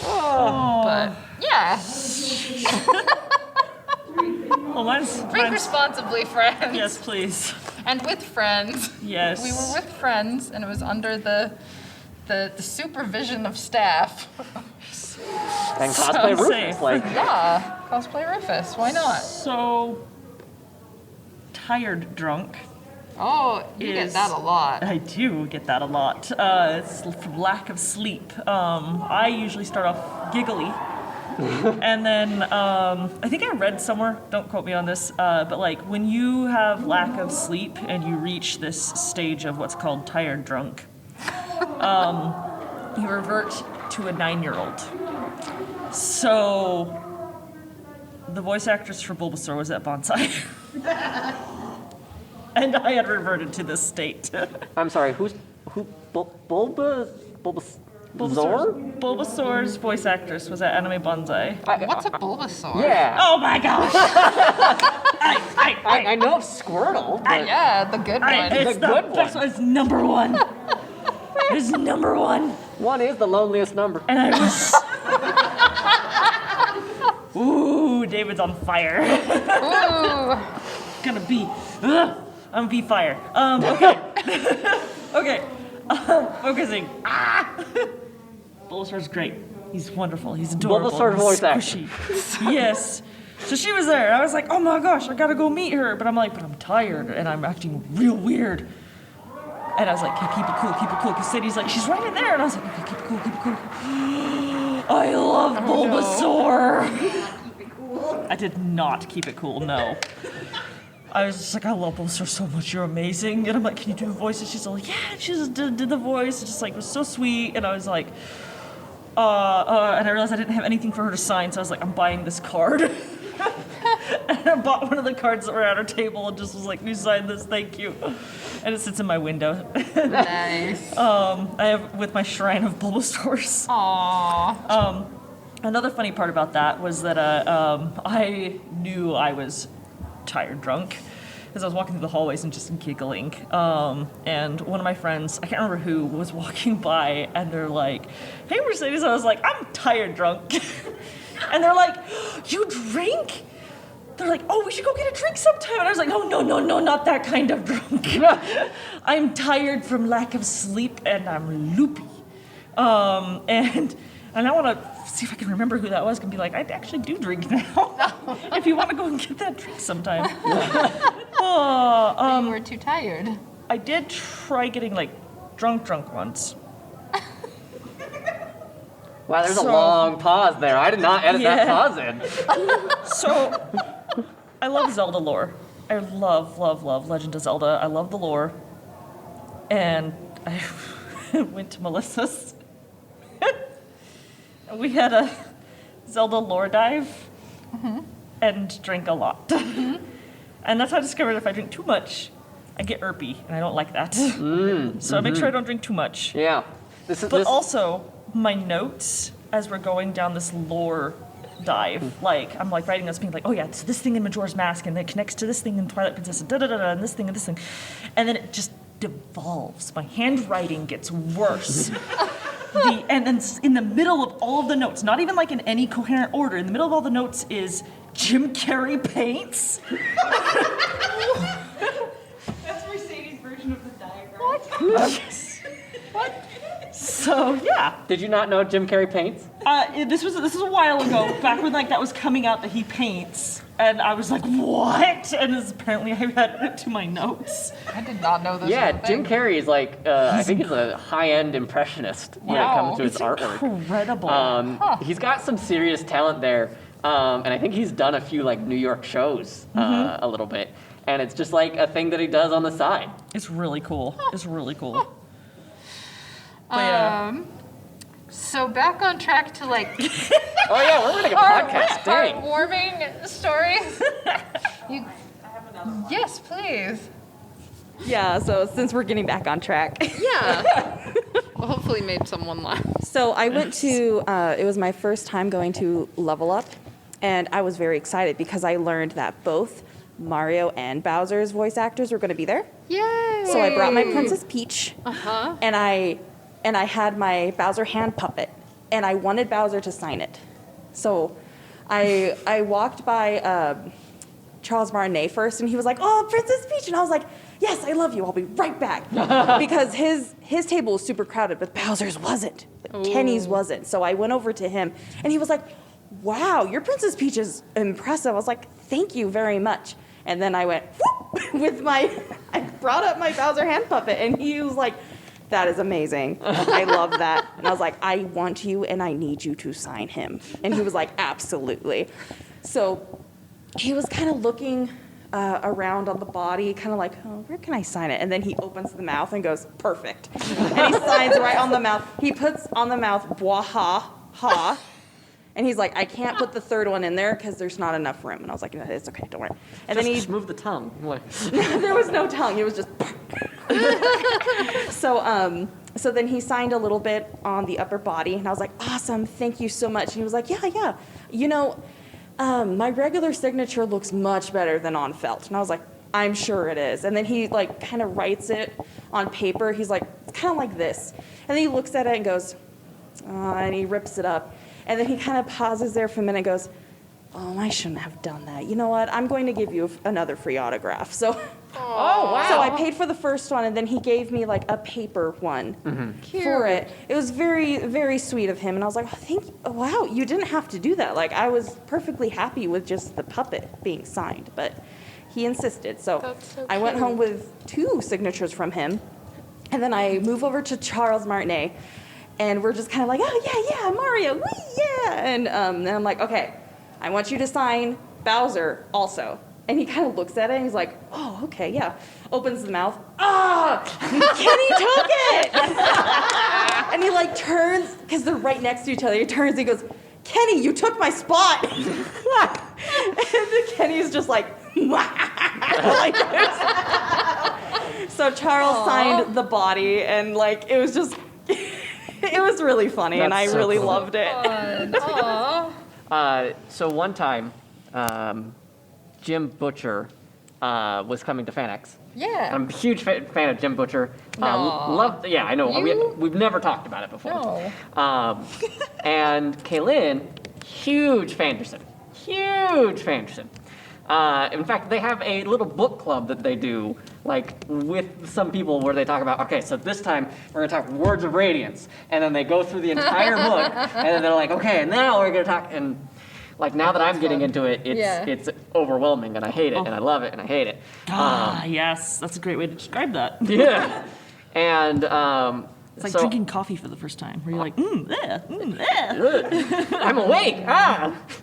S2: Oh.
S3: But yeah.
S2: Well, mine's
S3: Drink responsibly, friends.
S2: Yes, please.
S3: And with friends.
S2: Yes.
S3: We were with friends, and it was under the supervision of staff.
S1: And cosplay
S2: Sounds
S1: Rufus,
S2: safe.
S1: like
S3: Yeah, cosplay Rufus. Why not?
S2: So tired drunk.
S3: Oh, you get
S2: Is-
S3: that a lot.
S2: I do get that a lot. It's from lack of sleep. I usually start off giggly. And then I think I read somewhere, don't quote me on this, but like when you have lack of sleep and you reach this stage of what's called tired drunk, you revert to a 9-year-old. So the voice actress for Bulbasaur was at Banzai. And I had reverted to this state.
S1: I'm sorry, who Bulbasaur?
S2: Bulbasaur's voice actress was at Anime Banzai.
S3: What's a Bulbasaur?
S1: Yeah.
S2: Oh my gosh!
S1: I know of Squirtle. But
S3: Yeah, the good one.
S2: It's
S1: The
S2: the
S1: good
S2: best
S1: one.
S2: one. It's number one. It's number one.
S1: one is the loneliest number.
S2: And I was. Ooh, David's on fire.
S3: Ooh.
S2: Gonna be. I'm gonna be fire. Okay. Okay. Focusing. Bulbasaur's great. He's wonderful. He's adorable.
S1: Bulbasaur's
S2: He's
S1: voice actor.
S2: squishy. Yes. So she was there. I was like, oh my gosh, I gotta go meet her. But I'm like, but I'm tired and I'm acting real weird. And I was like, okay, keep it cool, keep it cool. Because Sadie's like, she's right in there. And I was like, okay, keep it cool, keep it cool. I love Bulbasaur. I did not keep it cool, no. I was just like, I love Bulbasaur so much, you're amazing. And I'm like, can you do a voice? And she's like, yeah. And she just did the voice. It just like was so sweet. And I was like, and I realized I didn't have anything for her to sign, so I was like, I'm buying this card. And I bought one of the cards that were at her table and just was like, you sign this, thank you. And it sits in my window.
S3: Nice.
S2: I have with my shrine of Bulbasaurs.
S3: Aww.
S2: Another funny part about that was that I knew I was tired drunk because I was walking through the hallways and just giggling. And one of my friends, I can't remember who, was walking by and they're like, hey, Mercedes. I was like, I'm tired drunk. And they're like, you drink? They're like, oh, we should go get a drink sometime. And I was like, no, not that kind of drunk. I'm tired from lack of sleep and I'm loopy. And I want to see if I can remember who that was and be like, I actually do drink now. If you want to go and get that drink sometime.
S3: You were too tired.
S2: I did try getting like drunk once.
S1: Wow, there's a
S2: So-
S1: long pause there. I did not edit that
S2: Yeah.
S1: pause in.
S2: So, I love Zelda lore. I love Legend of Zelda. I love the lore. And I went to Melissa's. We had a Zelda lore dive and drank a lot. And that's how I discovered if I drink too much, I get irpy, and I don't like that. So I make sure I don't drink too much.
S1: Yeah. This is
S2: But
S1: this.
S2: also, my notes as we're going down this lore dive, like, I'm like writing notes being like, oh yeah, it's this thing in Majora's Mask, and it connects to this thing in Twilight Princess, and da-da-da-da, and this thing and this thing. And then it just devolves. My handwriting gets worse. And then in the middle of all of the notes, not even like in any coherent order, in the middle of all the notes is Jim Carrey Paints.
S6: That's Mercedes' version of the diagram.
S2: What? So, yeah.
S1: Did you not know Jim Carrey paints?
S2: This was a while ago, back when like that was coming out that he paints, and I was like, what? And apparently I had it to my notes.
S3: I did not know this.
S1: Yeah,
S3: was a
S1: Jim
S3: thing.
S1: Carrey is like, I think he's a high-end impressionist when it
S3: Wow.
S1: comes to his
S2: It's
S1: artwork.
S2: incredible.
S1: He's got some serious talent there, and I think he's done a few like New York shows a little bit, and it's just like a thing that he does on the side.
S2: It's really cool. It's really cool. But yeah.
S3: So back on track to like
S1: Oh yeah, we're running a podcast. Dang.
S3: heartwarming stories. Yes, please.
S5: Yeah, so since we're getting back on track.
S3: Yeah. Well, hopefully made someone laugh.
S5: So I went to, it was my first time going to Level Up, and I was very excited because I learned that both Mario and Bowser's voice actors were going to be there.
S3: Yay!
S5: So I brought my Princess Peach,
S3: Uh-huh.
S5: and I had my Bowser hand puppet, and I wanted Bowser to sign it. So I walked by Charles Martinet first, and he was like, "Oh, Princess Peach," and I was like, "Yes, I love you. I'll be right back." Because his table was super crowded, but Bowser's wasn't. Kenny's wasn't. So I went over to him, and he was like, "Wow, your Princess Peach is impressive." I was like, "Thank you very much." And then I went whoop, with I brought up my Bowser hand puppet, and he was like, "That is amazing. I love that." And I was like, "I want you, and I need you to sign him." And he was like, "Absolutely." So he was kind of looking around on the body, kind of like, "Oh, where can I sign it?" And then he opens the mouth and goes, "Perfect." And he signs right on the mouth. He puts on the mouth, "Bwa ha ha." And he's like, "I can't put the third one in there because there's not enough room." And I was like, "No, it's okay, don't worry." And
S1: Just move the tongue. What?
S5: there was no tongue. It was just. So then he signed a little bit on the upper body, and I was like, "Awesome, thank you so much." And he was like, "Yeah. You know, my regular signature looks much better than on felt." And I was like, "I'm sure it is." And then he like kind of writes it on paper. He's like, "It's kind of like this." And then he looks at it and goes, and he rips it up. And then he kind of pauses there for a minute and goes, "Oh, I shouldn't have done that. You know what? I'm going to give you another free autograph." So, So I paid for the first one, and then he gave me like a paper one for it. It was very, very sweet of him. And I was like, "Oh, thank you. Oh, wow, you didn't have to do that." Like, I was perfectly happy with just the puppet being signed, but he insisted. So,
S3: That's so
S5: I went
S3: cute.
S5: home with 2 signatures from him. And then I move over to Charles Martinet. And we're just kind of like, "Oh, yeah, Mario, wee, yeah." And then I'm like, "Okay, I want you to sign Bowser also." And he kind of looks at it and he's like, "Oh, okay, yeah." Opens the mouth. "Ah, Kenny took it!" And he like turns, because they're right next to each other. He turns and he goes, "Kenny, you took my spot." And then Kenny's just like, like so Charles signed the body, and like, it was just, it was really funny, and I
S1: That's so
S5: really
S1: cool.
S5: loved it.
S3: Aw.
S1: So one time, Jim Butcher was coming to FanX.
S3: Yeah.
S1: I'm a huge fan of Jim Butcher.
S3: Aw.
S1: Yeah, I know.
S3: You?
S1: We've never talked about it before.
S3: No.
S1: And Kaylin, huge Fanderson. Huge Fanderson. In fact, they have a little book club that they do, like with some people, where they talk about, okay, so this time we're going to talk Words of Radiance. And then they go through the entire book, and then they're like, okay, and now we're going to talk. And like, now that I'm getting into it, it's overwhelming, and I hate it, and I love it, and I hate it.
S2: Yes, that's a great way to describe that.
S1: Yeah. And
S2: It's like
S1: so,
S2: drinking coffee for the first time, where you're like, eh.
S1: I'm awake.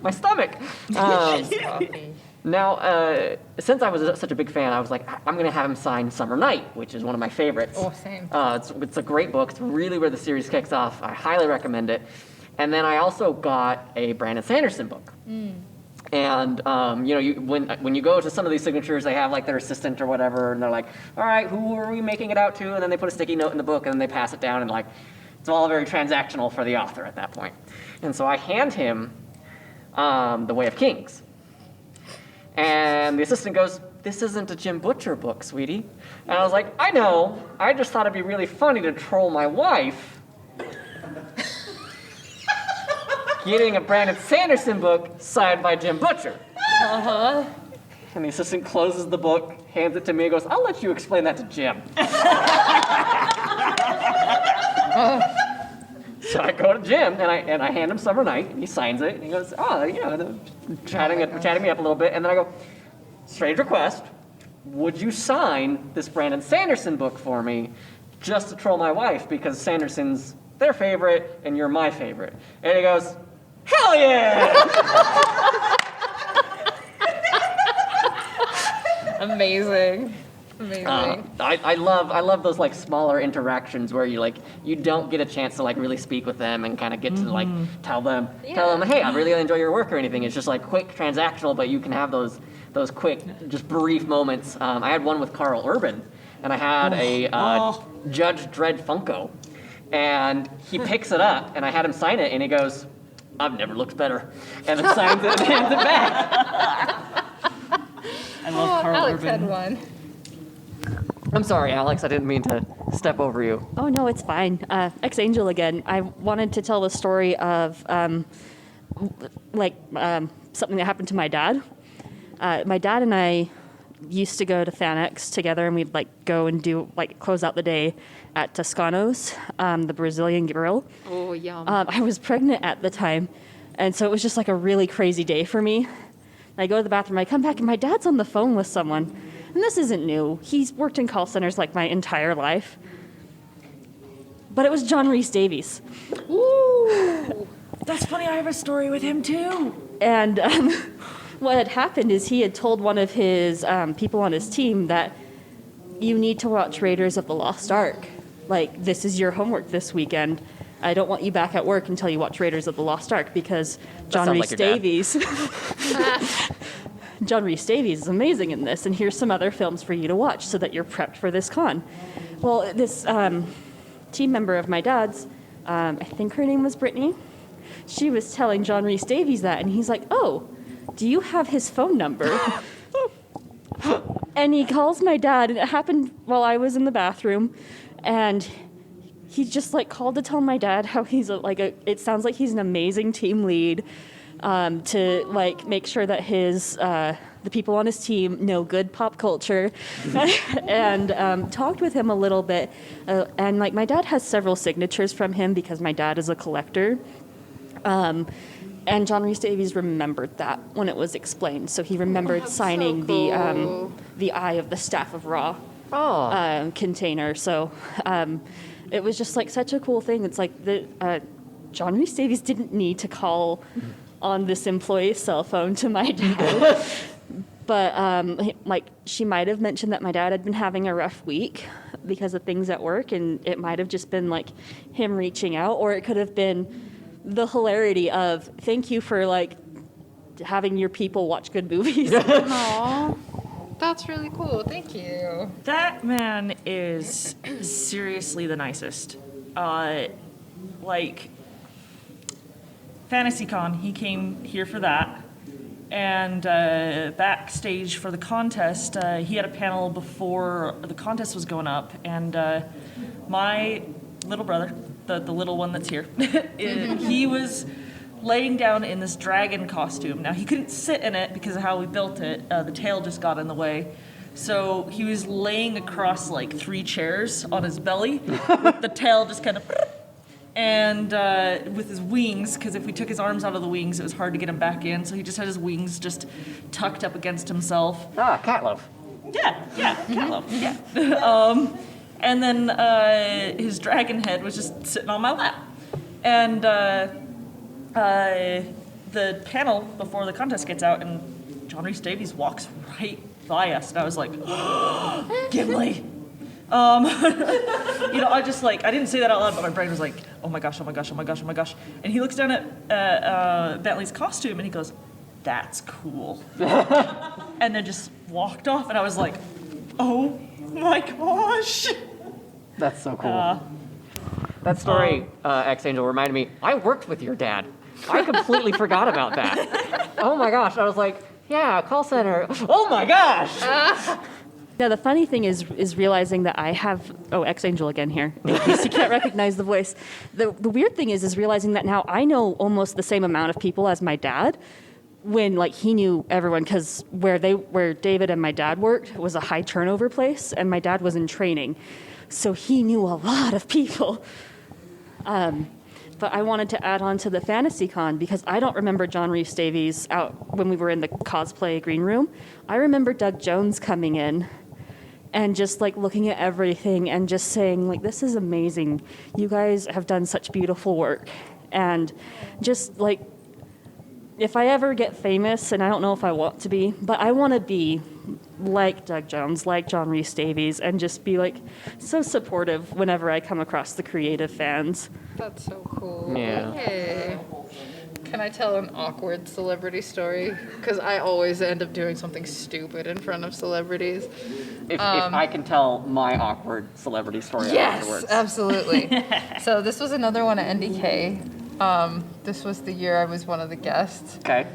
S1: My stomach.
S3: Coffee.
S1: Now, since I was such a big fan, I was like, I'm going to have him sign Summer Night, which is one of my favorites.
S3: Oh, same.
S1: It's a great book. It's really where the series kicks off. I highly recommend it. And then I also got a Brandon Sanderson book. And when you go to some of these signatures, they have like their assistant or whatever, and they're like, "All right, who are we making it out to?" And then they put a sticky note in the book, and then they pass it down, and like, it's all very transactional for the author at that point. And so I hand him The Way of Kings. And the assistant goes, "This isn't a Jim Butcher book, sweetie." And I was like, "I know. I just thought it'd be really funny to troll my wife getting a Brandon Sanderson book signed by Jim Butcher." And the assistant closes the book, hands it to me, and goes, "I'll let you explain that to Jim." So I go to Jim, and I hand him Summer Night, and he signs it, and he goes, chatting me up a little bit, and then I go, "Strange request, would you sign this Brandon Sanderson book for me just to troll my wife, because Sanderson's their favorite, and you're my favorite?" And he goes, "Hell yeah!"
S3: Amazing. Amazing.
S1: I love those like smaller interactions where you don't get a chance to like really speak with them and kind of get to like tell them, hey, I really enjoy your work or anything. It's just like quick transactional, but you can have those quick, just brief moments. I had one with Carl Urban, and I had a Judge Dredd Funko, and he picks it up, and I had him sign it, and he goes, "I've never looked better," and then signs it and hands it back.
S2: I love Carl
S3: Alex
S2: Urban.
S3: had one.
S1: I'm sorry, Alex. I didn't mean to step over you.
S4: Oh, no, it's fine. Ex-Angel again. I wanted to tell the story of something that happened to my dad. My dad and I used to go to FanX together, and we'd like go and do like close out the day at Toscano's, the Brazilian grill.
S3: Oh, yum.
S4: I was pregnant at the time, and so it was just like a really crazy day for me. I go to the bathroom, I come back, and my dad's on the phone with someone. And this isn't new. He's worked in call centers like my entire life. But it was John Rhys Davies.
S2: Ooh, that's funny. I have a story with him too.
S4: And what had happened is he had told one of his people on his team that you need to watch Raiders of the Lost Ark. Like, this is your homework this weekend. I don't want you back at work until you watch Raiders of the Lost Ark because John Rhys Davies... John Rhys Davies is amazing in this, and here's some other films for you to watch so that you're prepped for this con. Well, this team member of my dad's, I think her name was Brittany, she was telling John Rhys Davies that, and he's like, "Oh, do you have his phone number?" And he calls my dad, and it happened while I was in the bathroom, and he just like called to tell my dad how he's it sounds like he's an amazing team lead, to like make sure that his the people on his team know good pop culture, and talked with him a little bit, and like my dad has several signatures from him because my dad is a collector, and John Rhys Davies remembered that when it was explained, so he remembered signing
S3: so cool.
S4: the Eye of the Staff of Ra container. So it was just like such a cool thing. It's like John Rhys Davies didn't need to call on this employee's cell phone to my dad. But like she might have mentioned that my dad had been having a rough week because of things at work, and it might have just been like him reaching out, or it could have been the hilarity of thank you for like having your people watch good movies.
S3: Aw, that's really cool. Thank you.
S2: That man is seriously the nicest. Like FantasyCon, he came here for that, and backstage for the contest, he had a panel before the contest was going up, and my little brother, the little one that's here, he was laying down in this dragon costume. Now, he couldn't sit in it because of how we built it. The tail just got in the way. So he was laying across like 3 chairs on his belly with the tail just kind of... And with his wings, because if we took his arms out of the wings, it was hard to get him back in. So he just had his wings just tucked up against himself.
S1: Ah, cat love.
S2: Yeah, cat love, yeah. And then his dragon head was just sitting on my lap. And the panel before the contest gets out, and John Rhys Davies walks right by us, and I was like, oh, Gimli. I just like, I didn't say that out loud, but my brain was like, oh my gosh, oh my gosh, oh my gosh, oh my gosh. And he looks down at Bentley's costume, and he goes, that's cool. And then just walked off, and I was like, oh my gosh.
S1: That's so cool. That story, Ex-Angel, reminded me, I worked with your dad. I completely forgot about that. Oh my gosh, I was like, yeah, call center. Oh my gosh!
S4: Yeah, the funny thing is realizing that I have... Oh, Ex-Angel again here, in case you can't recognize the voice. The weird thing is realizing that now I know almost the same amount of people as my dad, when like he knew everyone, because where David and my dad worked was a high turnover place, and my dad was in training. So he knew a lot of people. But I wanted to add on to the FantasyCon because I don't remember John Rhys Davies out when we were in the cosplay green room. I remember Doug Jones coming in and just like looking at everything and just saying like, this is amazing. You guys have done such beautiful work. And just like, if I ever get famous, and I don't know if I want to be, but I want to be like Doug Jones, like John Rhys Davies, and just be like so supportive whenever I come across the creative fans.
S3: That's so cool.
S1: Yeah.
S3: Hey. Can I tell an awkward celebrity story? Because I always end up doing something stupid in front of celebrities.
S1: If I can tell my awkward celebrity story
S3: Yes,
S1: afterwards.
S3: absolutely. So this was another one at NDK. This was the year I was one of the guests.
S1: Okay.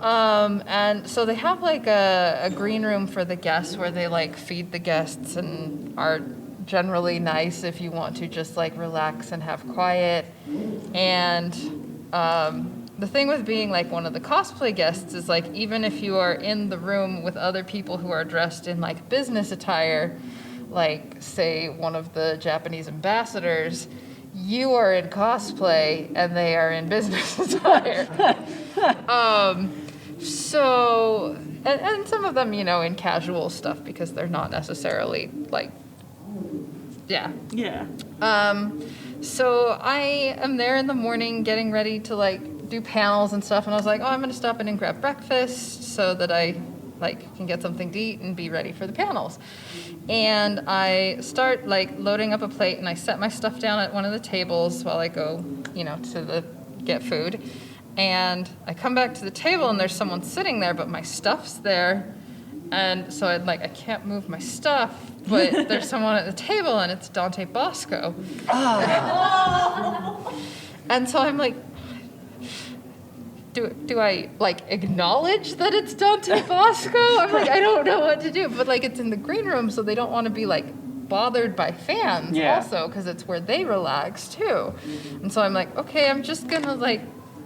S3: And so they have like a green room for the guests where they like feed the guests and are generally nice if you want to just like relax and have quiet. And the thing with being like one of the cosplay guests is like even if you are in the room with other people who are dressed in like business attire, like say one of the Japanese ambassadors, you are in cosplay and they are in business attire. So, and some of them, you know, in casual stuff because they're not necessarily like, yeah.
S2: Yeah.
S3: So I am there in the morning getting ready to like do panels and stuff, and I was like, oh, I'm gonna stop in and grab breakfast so that I like can get something to eat and be ready for the panels. And I start like loading up a plate and I set my stuff down at one of the tables while I go, you know, to get food. And I come back to the table and there's someone sitting there, but my stuff's there. And so I can't move my stuff, but there's someone at the table and it's Dante Bosco. And so I'm like, do I like acknowledge that it's Dante Bosco? I'm like, I don't know what to do. But like it's in the green room, so they don't want to be like bothered by fans also, because it's where they relax too. And so I'm like, okay, I'm just gonna like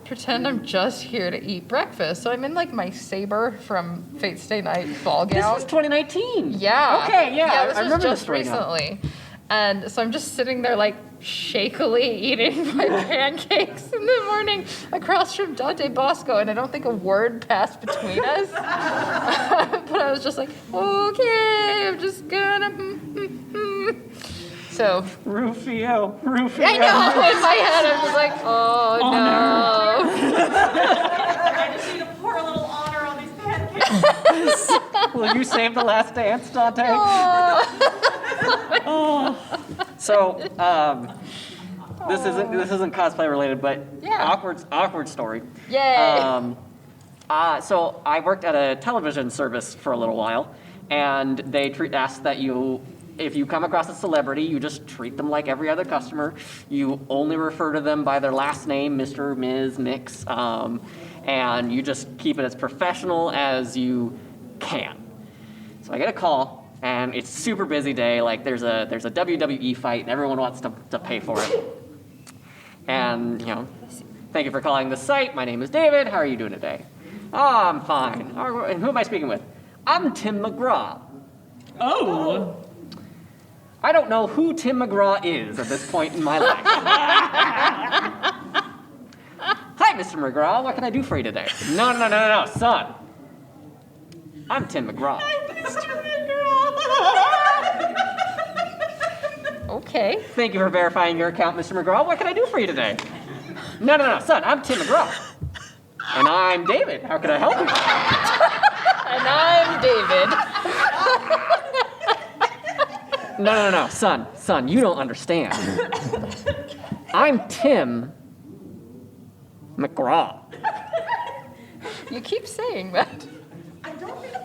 S3: pretend I'm just here to eat breakfast. So I'm in like my Saber from Fate Stay Night ball gown.
S1: This was 2019.
S3: Yeah.
S1: Okay, yeah.
S3: This
S1: I
S3: was
S1: remember
S3: just
S1: this right now.
S3: recently. And so I'm just sitting there like shakily eating my pancakes in the morning across from Dante Bosco, and I don't think a word passed between us. But I was just like, okay, I'm just gonna. So
S1: Rufio.
S3: I know in my head I'm just like, oh no.
S2: I just need to pour a little honor on these pancakes.
S1: Will you save the last dance, Dante? So, this isn't cosplay related, but
S3: Yeah.
S1: awkward story.
S3: Yay.
S1: So I worked at a television service for a little while, and they asked that if you come across a celebrity, you just treat them like every other customer. You only refer to them by their last name, Mr., Ms., Mix, and you just keep it as professional as you can. So I get a call, and it's a super busy day. Like there's a WWE fight, and everyone wants to pay for it. And you know, thank you for calling the site. My name is David. How are you doing today? Oh, I'm fine. And who am I speaking with? I'm Tim McGraw.
S2: Oh.
S1: I don't know who Tim McGraw is at this point in my life. Hi, Mr. McGraw. What can I do for you today? No, son. I'm Tim McGraw.
S3: Okay.
S1: Thank you for verifying your account, Mr. McGraw. What can I do for you today? No, son. I'm Tim McGraw. And I'm David. How can I help you?
S3: And I'm David.
S1: No, son, you don't understand. I'm Tim McGraw.
S3: You keep saying that.
S2: I don't think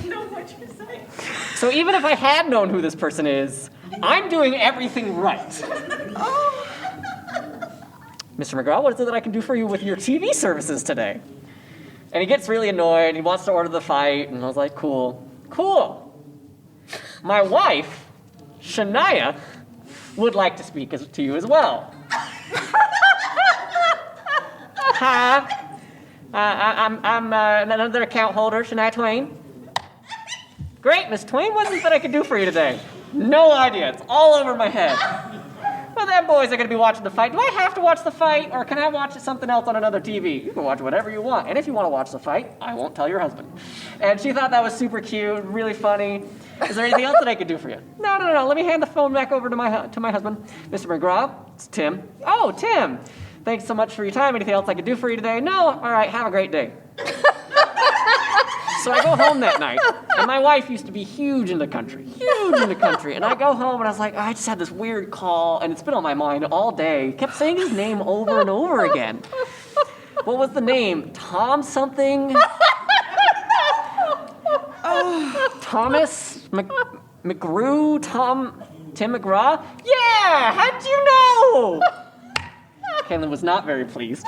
S2: you know what you're saying.
S1: So even if I had known who this person is, I'm doing everything right. Mr. McGraw, what is it that I can do for you with your TV services today? And he gets really annoyed. He wants to order the fight. And I was like, cool. My wife, Shania, would like to speak to you as well. Hi. I'm another account holder, Shania Twain. Great, Miss Twain. What is it that I can do for you today? No idea. It's all over my head. Well, them boys are going to be watching the fight. Do I have to watch the fight, or can I watch something else on another TV? You can watch whatever you want. And if you want to watch the fight, I won't tell your husband. And she thought that was super cute, really funny. Is there anything else that I could do for you? No. Let me hand the phone back over to my husband. Mr. McGraw, it's Tim. Oh, Tim. Thanks so much for your time. Anything else I could do for you today? No? All right, have a great day. So I go home that night, and my wife used to be huge into country. And I go home, and I was like, I just had this weird call, and it's been on my mind all day. Kept saying his name over and over again. What was the name? Tom something? Thomas McGrew? Tim McGraw? Yeah! How'd you know? Caitlin was not very pleased.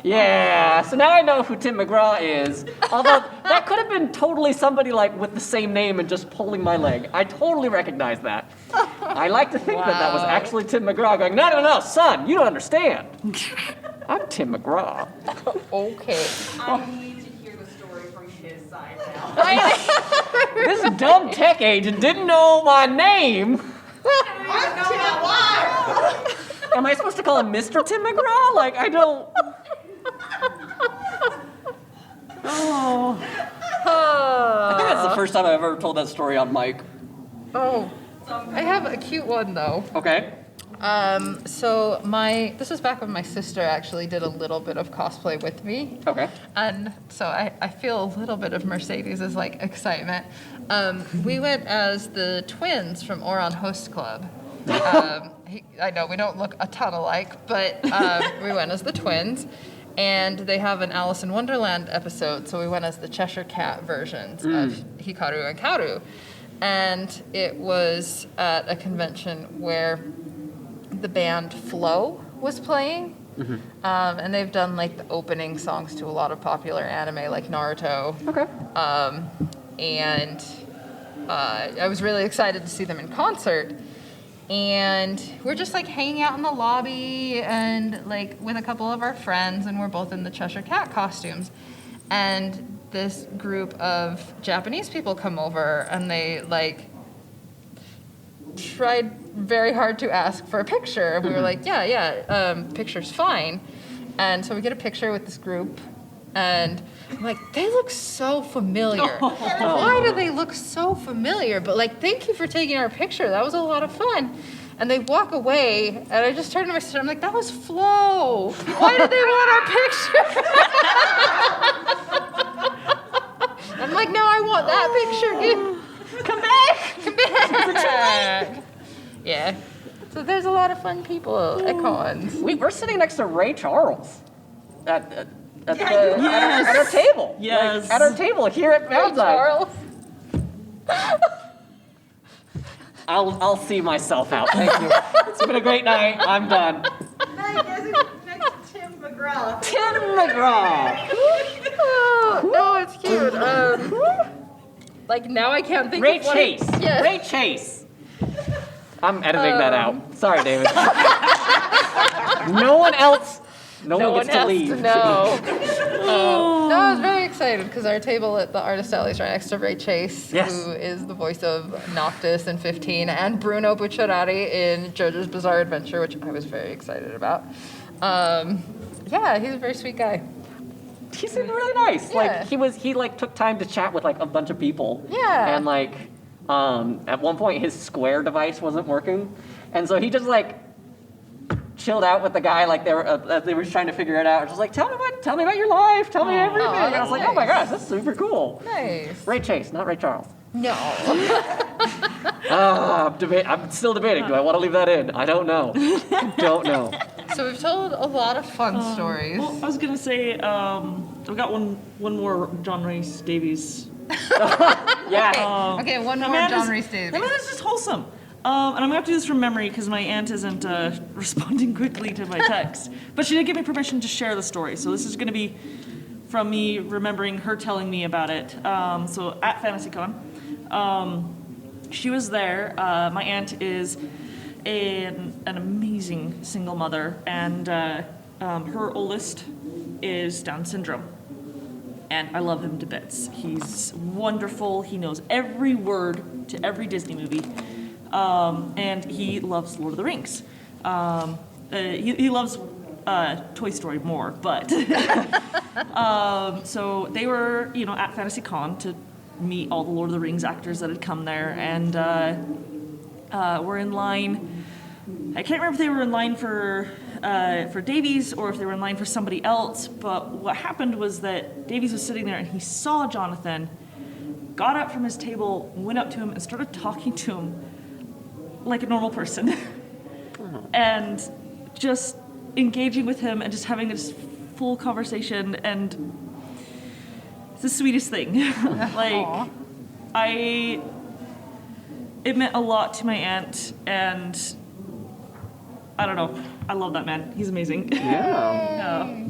S1: Yeah, so now I know who Tim McGraw is. Although that could have been totally somebody like with the same name and just pulling my leg. I totally recognize that. I like to think that was actually Tim McGraw going, no, son, you don't understand. I'm Tim McGraw.
S3: Okay.
S5: I need to hear the story from his side now.
S1: This dumb tech agent didn't know my name. Am I supposed to call him Mr. Tim McGraw? Like, I don't... I think that's the first time I've ever told that story on mic.
S3: Oh, I have a cute one though.
S1: Okay.
S3: So this was back when my sister actually did a little bit of cosplay with me.
S1: Okay.
S3: And so I feel a little bit of Mercedes' like excitement. We went as the twins from Oron Host Club. I know we don't look a ton alike, but we went as the twins. And they have an Alice in Wonderland episode, so we went as the Cheshire Cat versions of Hikaru and Kaoru. And it was at a convention where the band Flow was playing. And they've done like the opening songs to a lot of popular anime like Naruto.
S1: Okay.
S3: And I was really excited to see them in concert. And we're just like hanging out in the lobby and like with a couple of our friends, and we're both in the Cheshire Cat costumes. And this group of Japanese people come over and they like tried very hard to ask for a picture. And we were like, yeah, picture's fine. And so we get a picture with this group, and I'm like, they look so familiar. Why do they look so familiar? But like, thank you for taking our picture. That was a lot of fun. And they walk away, and I just turned to my sister. I'm like, that was Flo. Why did they want our picture? I'm like, no, I want that picture. Come back. Yeah. So there's a lot of fun people at cons.
S1: We're sitting next to Ray Charles at our table.
S2: Yes.
S1: Like, at our table here at Banzai.
S3: Charles.
S1: I'll see myself out. Thank you. It's been a great night. I'm done.
S5: Next to Tim McGraw.
S1: Tim McGraw.
S3: No, it's cute. Like now I can't think
S1: Ray
S3: of what
S1: Chase.
S3: Yes.
S1: Ray Chase. I'm editing that out. Sorry, David. No one else. No one gets to leave.
S3: No, I was very excited because our table at the Artist Alley is right next to Ray Chase,
S1: Yes.
S3: who is the voice of Noctis in 15, and Bruno Bucciarati in JoJo's Bizarre Adventure, which I was very excited about. Yeah, he's a very sweet guy.
S1: He seemed really nice.
S3: Yeah.
S1: Like he took time to chat with like a bunch of people.
S3: Yeah.
S1: And like at one point his Square device wasn't working, and so he just like chilled out with the guy like they were trying to figure it out. Just like tell me about your life, tell me everything. And I was like, oh my gosh, that's super cool.
S3: Nice.
S1: Ray Chase, not Ray Charles.
S3: No.
S1: I'm still debating. Do I want to leave that in? I don't know. Don't know.
S3: So we've told a lot of fun stories.
S2: Well, I was gonna say, I've got one more John Rhys Davies.
S1: Yeah.
S3: Okay, one more
S2: man
S3: John
S2: is-
S3: Rhys Davies.
S2: The man is just wholesome. And I'm gonna have to do this from memory because my aunt isn't responding quickly to my text. But she did give me permission to share the story, so this is gonna be from me remembering her telling me about it. So at FantasyCon, she was there. My aunt is an amazing single mother, and her oldest is Down syndrome. And I love him to bits. He's wonderful. He knows every word to every Disney movie. And he loves Lord of the Rings. He loves Toy Story more, but so they were, at FantasyCon to meet all the Lord of the Rings actors that had come there, and we're in line I can't remember if they were in line for Davies or if they were in line for somebody else, but what happened was that Davies was sitting there and he saw Jonathan, got up from his table, went up to him and started talking to him like a normal person. And just engaging with him and just having this full conversation, and it's the sweetest thing. Like, it meant a lot to my aunt, and I don't know. I love that man. He's amazing.
S1: Yeah.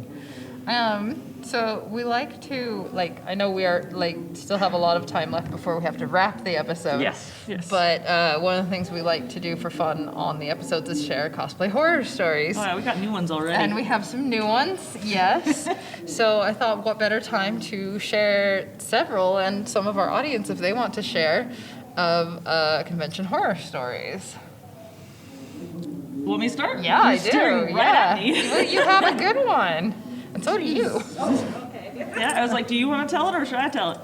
S3: So we like to, like, I know we are, like, still have a lot of time left before we have to wrap the episode.
S1: Yes.
S3: But one of the things we like to do for fun on the episodes is share cosplay horror stories.
S2: Oh yeah, we got new ones already.
S3: And we have some new ones, yes. So I thought, what better time to share several, and some of our audience, if they want to share, of convention horror stories.
S2: Want me to start?
S3: Yeah,
S2: You're
S3: I do.
S2: staring right
S3: Yeah.
S2: at me.
S3: Well, you have a good one. And so do you.
S2: Yeah, I was like, do you want to tell it or should I tell it?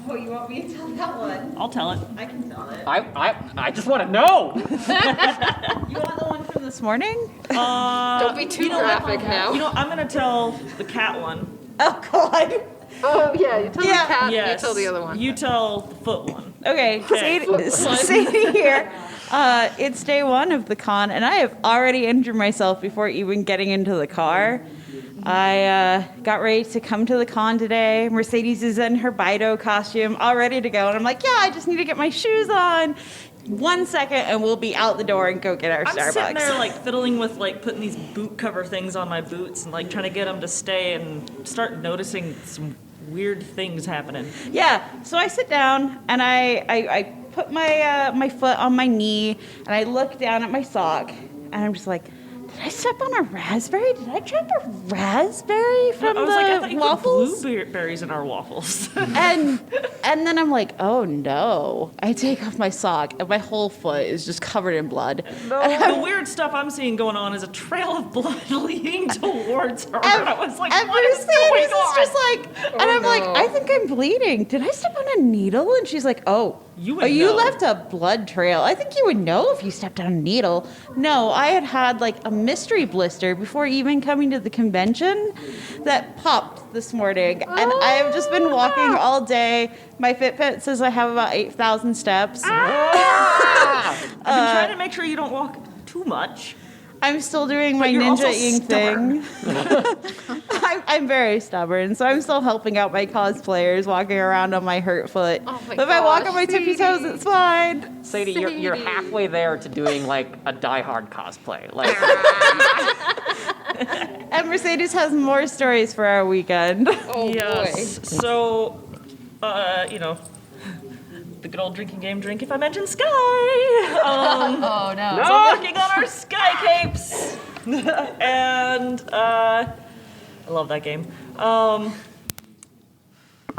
S6: Oh, you want me to tell that one?
S2: I'll tell it.
S6: I can tell it.
S1: I just want to know.
S6: You want the one from this morning?
S3: Don't be too graphic now.
S2: You know, I'm going to tell the cat one.
S6: Oh, God.
S3: Oh, yeah, you tell the cat,
S2: Yes.
S3: you tell the other one.
S2: You tell the foot one.
S6: Okay, Sadie here. It's day one of the con, and I have already injured myself before even getting into the car. I got ready to come to the con today. Mercedes is in her Bido costume, all ready to go. And I'm like, yeah, I just need to get my shoes on. 1 second, and we'll be out the door and go get our
S2: I'm
S6: Starbucks.
S2: sitting there, like, fiddling with, like, putting these boot cover things on my boots and, like, trying to get them to stay and start noticing some weird things happening.
S6: Yeah, so I sit down, and I put my foot on my knee, and I look down at my sock, and I'm just like, did I step on a raspberry? Did I drop a raspberry from
S2: I was like, I
S6: the
S2: thought you
S6: waffles?
S2: put blueberries in our waffles.
S6: and then I'm like, oh no. I take off my sock and my whole foot is just covered in blood.
S2: The weird stuff I'm seeing going on is a trail of blood leading towards her.
S6: And
S2: I was like,
S6: and
S2: what is
S6: Mercedes
S2: going
S6: is
S2: on?
S6: just like, and I'm like, I think I'm bleeding. Did I step on a needle? And she's like,
S2: You would
S6: you
S2: know.
S6: left a blood trail. I think you would know if you stepped on a needle. No, I had like a mystery blister before even coming to the convention that popped this morning. And I have just been walking all day. My Fitbit says I have about 8,000 steps.
S2: I've been trying to make sure you don't walk too much.
S6: I'm still doing my
S2: you're also
S6: ninja ink thing. I'm very stubborn, so I'm still helping out my cosplayers walking around on my hurt foot.
S3: Oh my
S6: But if I walk
S3: gosh,
S6: on my tippy toes,
S3: Sadie.
S6: it's fine.
S1: Sadie, you're halfway there to doing like a Die Hard cosplay. Like,
S6: And Mercedes has more stories for our weekend.
S3: Oh,
S2: Yes.
S3: boy.
S2: So, you know, the good old drinking game drink if I mention Sky.
S3: Oh, no.
S2: So I'm working on our Sky capes. And I love that game.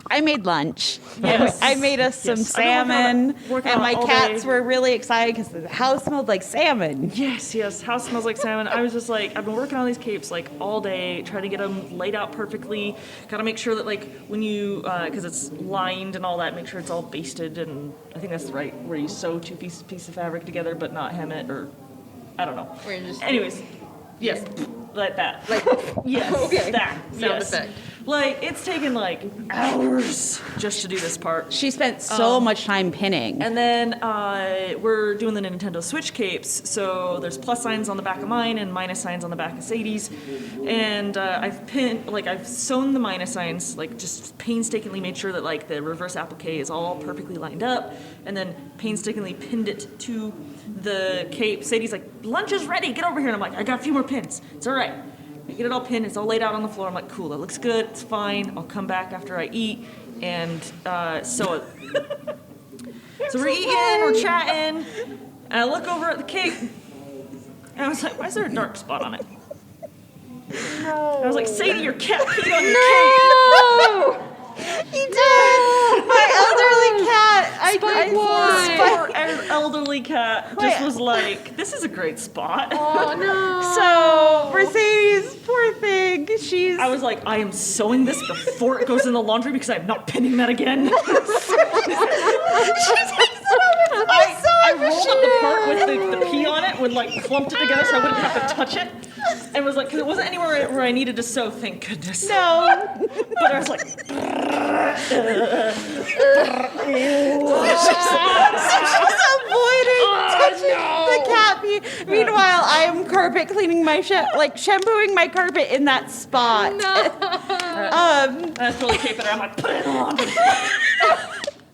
S6: I made lunch.
S2: Yes.
S6: I made us some
S2: Yes. I've been
S6: salmon,
S2: working
S6: and
S2: on
S6: my
S2: it all
S6: cats
S2: day.
S6: were really excited because the house smelled like salmon.
S2: Yes, house smells like salmon. I was just like, I've been working on these capes like all day, trying to get them laid out perfectly. Gotta make sure that like when you, because it's lined and all that, make sure it's all basted, and I think that's right, where you sew two pieces of fabric together but not hem it, or I don't know.
S3: Where you just-
S2: Anyways, yes, like that.
S3: Like,
S2: Yes,
S3: okay.
S2: that.
S3: Sound
S2: yes.
S3: effect.
S2: Like, it's taken like hours just to do this part.
S6: She spent so much time pinning.
S2: And then we're doing the Nintendo Switch capes. So there's plus signs on the back of mine and minus signs on the back of Sadie's. And I've sewn the minus signs, like just painstakingly made sure that like the reverse applique is all perfectly lined up. And then painstakingly pinned it to the cape. Sadie's like, lunch is ready, get over here. And I'm like, I got a few more pins. It's all right. I get it all pinned, it's all laid out on the floor. I'm like, cool, that looks good, it's fine. I'll come back after I eat and sew it. So we're eating, we're chatting, and I look over at the cake, and I was like, why is there a dark spot on it? I was like, Sadie, your cat peed on your cake.
S6: He did! My elderly cat!
S2: Poor elderly cat just
S6: Wait.
S2: was like, this is a great spot.
S3: Oh, no.
S6: So, Mercedes, poor thing,
S2: I was like, I am sewing this before it goes in the laundry because I'm not pinning that again. I rolled up the part with the pee on it would like clumped it together so I wouldn't have to touch it. And was like, because it wasn't anywhere where I needed to sew, thank goodness.
S5: No.
S2: But I was like,
S5: She's avoiding touching the cat pee. Meanwhile, I am carpet cleaning my shampooing my carpet in that spot.
S2: and I throw the tape in there, I'm like, put it on.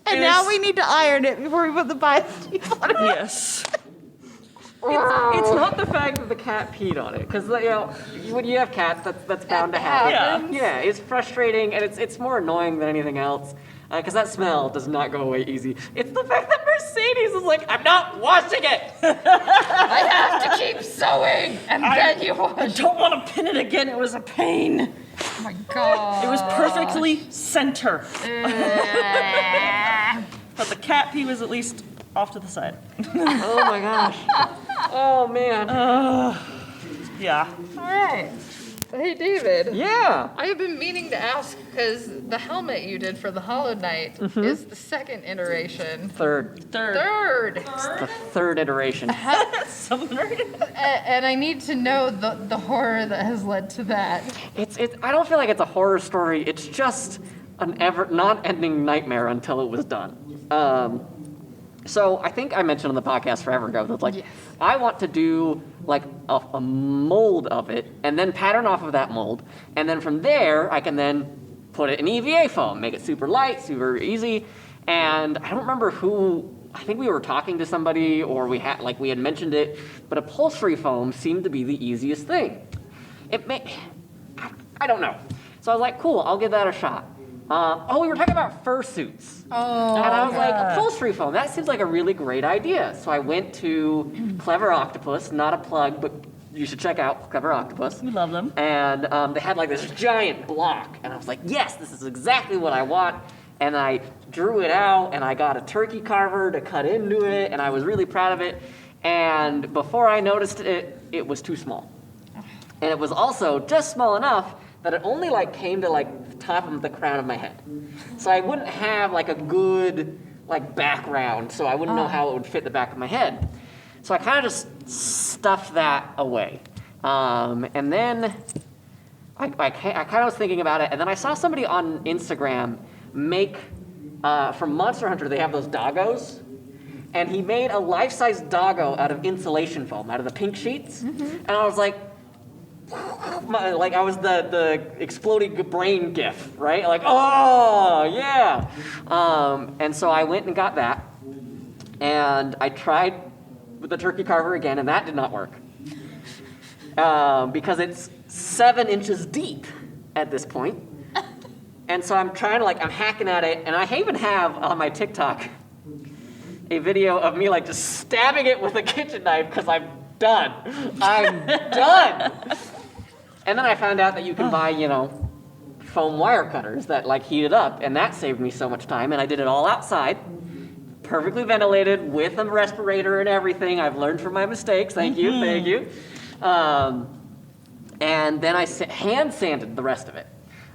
S5: And now we need to iron it before we put the biosteel on it.
S2: Yes.
S1: It's not the fact that the cat peed on it, because when you have cats, that's bound to happen. Yeah, it's frustrating, and it's more annoying than anything else, because that smell does not go away easy. It's the fact that Mercedes is like, I'm not washing it.
S3: I have to keep sewing, and then you
S2: I
S3: wash.
S2: don't want to pin it again, it was a pain.
S3: Oh my god.
S2: It was perfectly center. But the cat pee was at least off to the side.
S1: Oh my gosh. Oh man.
S2: Yeah.
S3: All right. Hey, David.
S1: Yeah.
S3: I have been meaning to ask because the helmet you did for the Hollow Knight is the second iteration.
S1: Third.
S3: Third.
S1: The third iteration.
S3: And I need to know the horror that has led to that.
S1: I don't feel like it's a horror story. It's just an not-ending nightmare until it was done. So I think I mentioned on the podcast forever ago that
S3: Yes.
S1: I want to do like a mold of it and then pattern off of that mold, and then from there I can then put it in EVA foam, make it super light, super easy. And I don't remember who. I think we were talking to somebody, or we had mentioned it, but upholstery foam seemed to be the easiest thing. I don't know. So I was like, cool, I'll give that a shot. We were talking about fursuits.
S3: Oh.
S1: And I was like, upholstery foam, that seems like a really great idea. So I went to Clever Octopus, not a plug, but you should check out Clever Octopus.
S2: We love them.
S1: And they had like this giant block. And I was like, yes, this is exactly what I want. And I drew it out, and I got a turkey carver to cut into it, and I was really proud of it. And before I noticed it, it was too small. And it was also just small enough that it only came to the top of the crown of my head. So I wouldn't have a good background, so I wouldn't know how it would fit the back of my head. So I kind of just stuffed that away. And then I kind of was thinking about it, and then I saw somebody on Instagram make, from Monster Hunter, they have those doggos. And he made a life-size doggo out of insulation foam, out of the pink sheets. And I was like, I was the exploding brain gif, right? Oh, yeah. And so I went and got that. And I tried with the turkey carver again, and that did not work. Because it's 7 inches deep at this point. And so I'm trying to, I'm hacking at it, and I even have on my TikTok a video of me, just stabbing it with a kitchen knife because I'm done. I'm done. And then I found out that you can buy, foam wire cutters that, heat it up, and that saved me so much time, and I did it all outside, perfectly ventilated, with a respirator and everything. I've learned from my mistakes. Thank you, thank you. And then I hand sanded the rest of it.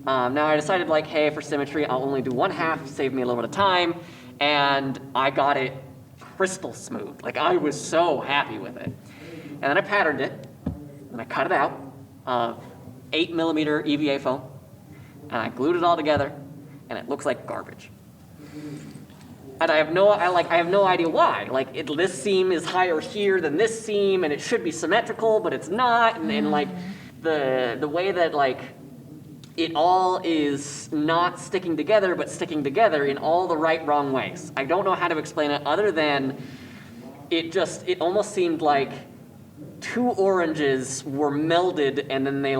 S1: Now I decided hey, for symmetry, I'll only do 1/2, save me a little bit of time, and I got it crystal smooth. I was so happy with it. And then I patterned it, and I cut it out, 8mm EVA foam, and I glued it all together, and it looks like garbage. And I have no idea why. This seam is higher here than this seam, and it should be symmetrical, but it's not, and the way that it all is not sticking together, but sticking together in all the wrong ways. I don't know how to explain it other than it almost seemed like 2 oranges were melded and then they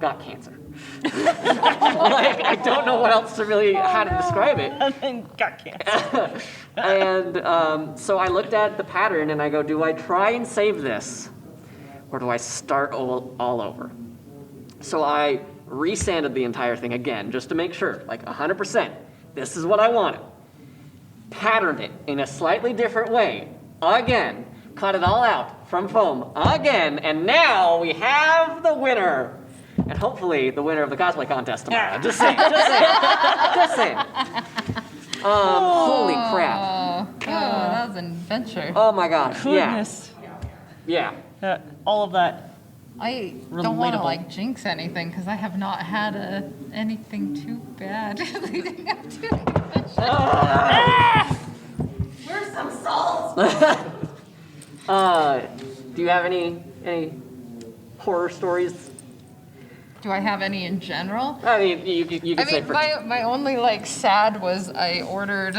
S1: got cancer. I don't know what else to really, how to describe it.
S2: And then got cancer.
S1: And so I looked at the pattern and I go, do I try and save this? Or do I start all over? So I resanded the entire thing again, just to make sure, 100%, this is what I wanted. Patterned it in a slightly different way, again, cut it all out from foam, again, and now we have the winner. And hopefully the winner of the cosplay contest tomorrow. Just saying, just saying. Holy crap.
S3: Oh, that was an adventure.
S1: Oh my gosh,
S2: Goodness.
S1: Yeah.
S2: All of that.
S3: I don't want to
S2: Relatable.
S3: like jinx anything because I have not had anything too bad leading up to the convention.
S5: Where's some salt?
S1: Do you have any horror stories?
S3: Do I have any in general?
S1: I mean, you
S3: I
S1: can say
S3: mean,
S1: for
S3: my only like sad was I ordered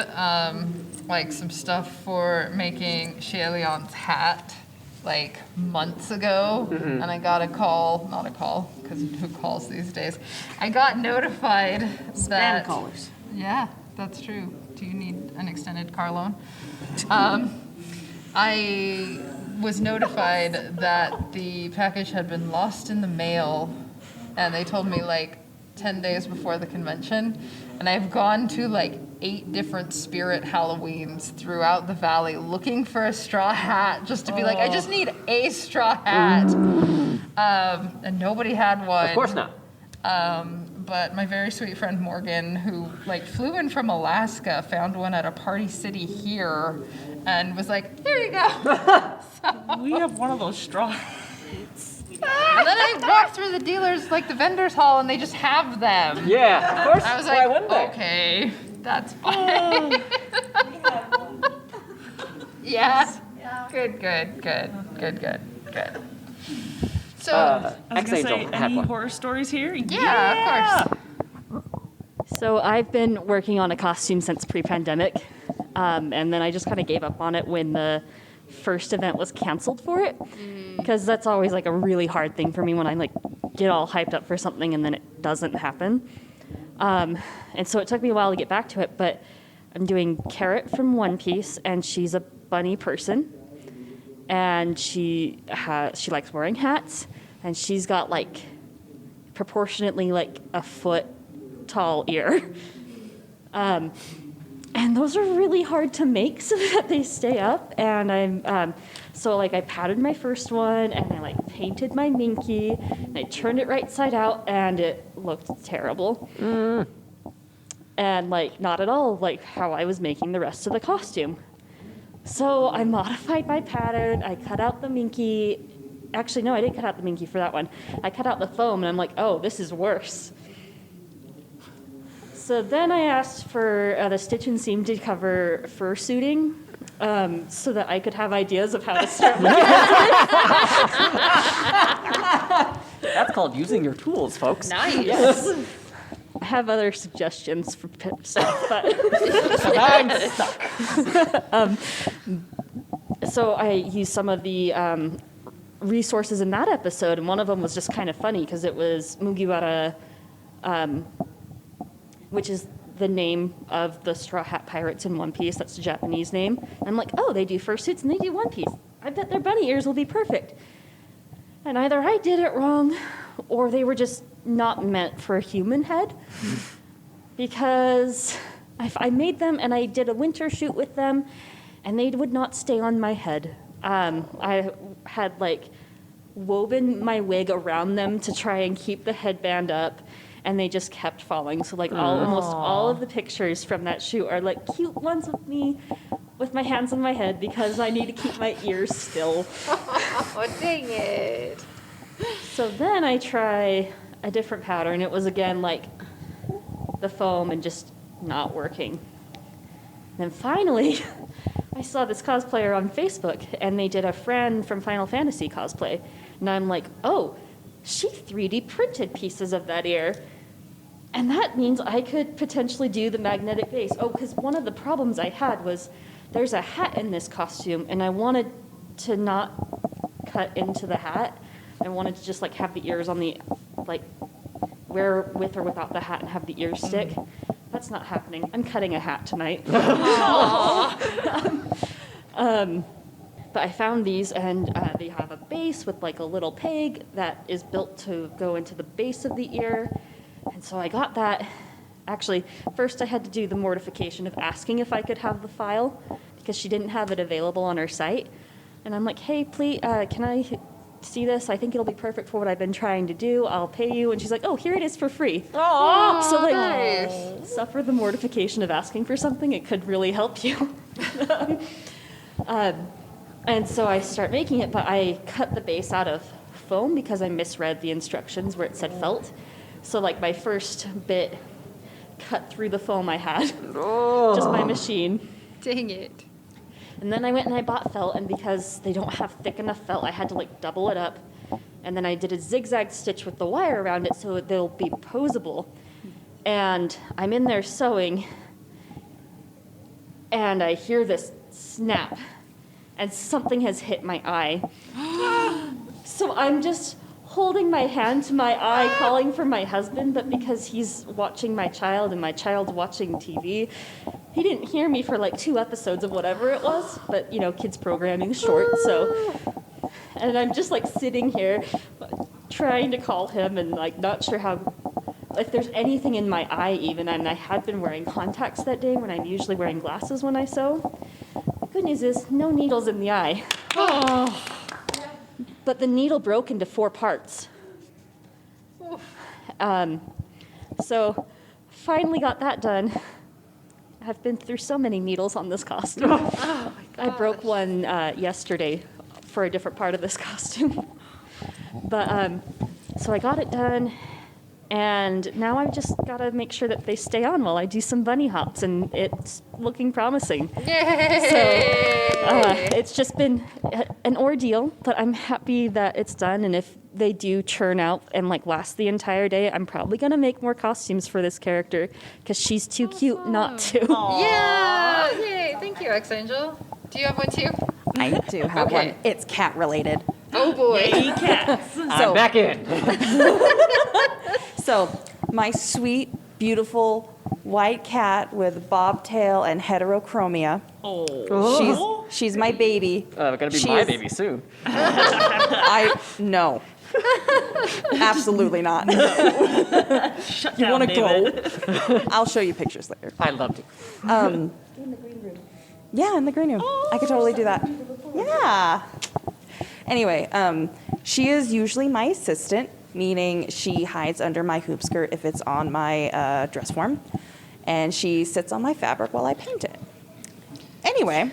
S3: like some stuff for making Shaleon's hat like months ago, and I got not a call, because who calls these days? I got notified that
S2: callers.
S3: Yeah, that's true. Do you need an extended car loan? I was notified that the package had been lost in the mail, and they told me like 10 days before the convention, and I've gone to like 8 different spirit Halloweens throughout the valley looking for a straw hat just to be like, I just need a straw hat. And nobody had one.
S1: Of course not.
S3: But my very sweet friend Morgan, who like flew in from Alaska, found one at a party city here and was like, here you go.
S2: We have one of those straw.
S3: And then I walked through the dealers, like the vendors hall, and they just have them.
S1: Yeah, of course.
S3: I was
S1: Why
S3: like,
S1: wouldn't they?
S3: okay, that's fine. Yeah. Good. So,
S2: I was gonna say,
S1: X-Angel had
S2: any
S1: one.
S2: horror stories here?
S3: yeah, of course.
S4: So I've been working on a costume since pre-pandemic, and then I just kind of gave up on it when the first event was canceled for it, because that's always like a really hard thing for me when I like get all hyped up for something and then it doesn't happen. And so it took me a while to get back to it, but I'm doing Carrot from One Piece, and she's a bunny person, and she likes wearing hats, and she's got like proportionately like a foot tall ear. And those are really hard to make so that they stay up. And so like I patterned my first one, and I like painted my minky, and I turned it right side out, and it looked terrible. And like not at all like how I was making the rest of the costume. So I modified my pattern. I cut out the minky. Actually, no, I didn't cut out the minky for that one. I cut out the foam, and I'm like, oh, this is worse. So then I asked for the Stitch and Seam to cover fursuiting, so that I could have ideas of how to start.
S1: That's called using your tools, folks.
S3: Nice.
S4: Yes. I have other suggestions for stuff, but
S1: I'm stuck.
S4: so I used some of the resources in that episode, and one of them was just kind of funny because it was Mugiwara, which is the name of the Straw Hat Pirates in One Piece. That's the Japanese name. And I'm like, oh, they do fursuits and they do One Piece. I bet their bunny ears will be perfect. And either I did it wrong, or they were just not meant for a human head. Because I made them and I did a winter shoot with them, and they would not stay on my head. I had like woven my wig around them to try and keep the headband up, and they just kept falling. So like almost all of the pictures from that shoot are like cute ones of me with my hands on my head because I need to keep my ears still.
S3: Oh, dang it.
S4: So then I try a different pattern. It was again like the foam and just not working. Then finally, I saw this cosplayer on Facebook, and they did a Fran from Final Fantasy cosplay. And I'm like, oh, she 3D printed pieces of that ear. And that means I could potentially do the magnetic base. Oh, because one of the problems I had was there's a hat in this costume, and I wanted to not cut into the hat. I wanted to just like have the ears on the, like, wear with or without the hat and have the ears stick. That's not happening. I'm cutting a hat tonight. But I found these, and they have a base with like a little peg that is built to go into the base of the ear. And so I got that. Actually, first I had to do the mortification of asking if I could have the file, because she didn't have it available on her site. And I'm like, hey, please, can I see this? I think it'll be perfect for what I've been trying to do. I'll pay you. And she's like, oh, here it is for free.
S3: Oh,
S4: So like,
S3: nice.
S4: suffer the mortification of asking for something. It could really help you. And so I start making it, but I cut the base out of foam because I misread the instructions where it said felt. So like my first bit cut through the foam I had, just my machine.
S3: Dang it.
S4: And then I went and I bought felt, and because they don't have thick enough felt, I had to like double it up. And then I did a zigzag stitch with the wire around it so they'll be posable. And I'm in there sewing, and I hear this snap, and something has hit my eye. So I'm just holding my hand to my eye, calling for my husband, but because he's watching my child and my child's watching TV, he didn't hear me for like 2 episodes of whatever it was, but you know, kids programming short, so. And I'm just like sitting here trying to call him and like not sure how, if there's anything in my eye even, and I had been wearing contacts that day when I'm usually wearing glasses when I sew. The good news is no needles in the eye. Oh. But the needle broke into 4 parts. So finally got that done. I've been through so many needles on this costume.
S3: Oh my
S4: I
S3: gosh.
S4: broke one yesterday for a different part of this costume. But so I got it done, and now I've just got to make sure that they stay on while I do some bunny hops, and it's looking promising.
S3: Yay!
S4: So it's just been an ordeal, but I'm happy that it's done. And if they do churn out and like last the entire day, I'm probably gonna make more costumes for this character because she's too cute not to.
S3: Yeah! Yay! Thank you, X-Angel. Do you have one too?
S5: I do have
S3: Okay.
S5: one. It's cat related.
S3: Oh boy.
S2: Yay, cats.
S1: I'm back in.
S5: So, my sweet, beautiful white cat with bobtail and heterochromia.
S2: Oh.
S5: She's my baby.
S1: Gonna be
S5: She
S1: my
S5: is-
S1: baby soon.
S5: No. Absolutely not.
S2: Shut
S5: You
S2: down,
S5: want to
S2: David.
S5: go? I'll show you pictures later.
S1: I'd love to.
S5: Yeah, in the green room. I could totally do that. Yeah. Anyway, she is usually my assistant, meaning she hides under my hoop skirt if it's on my dress form, and she sits on my fabric while I paint it. Anyway,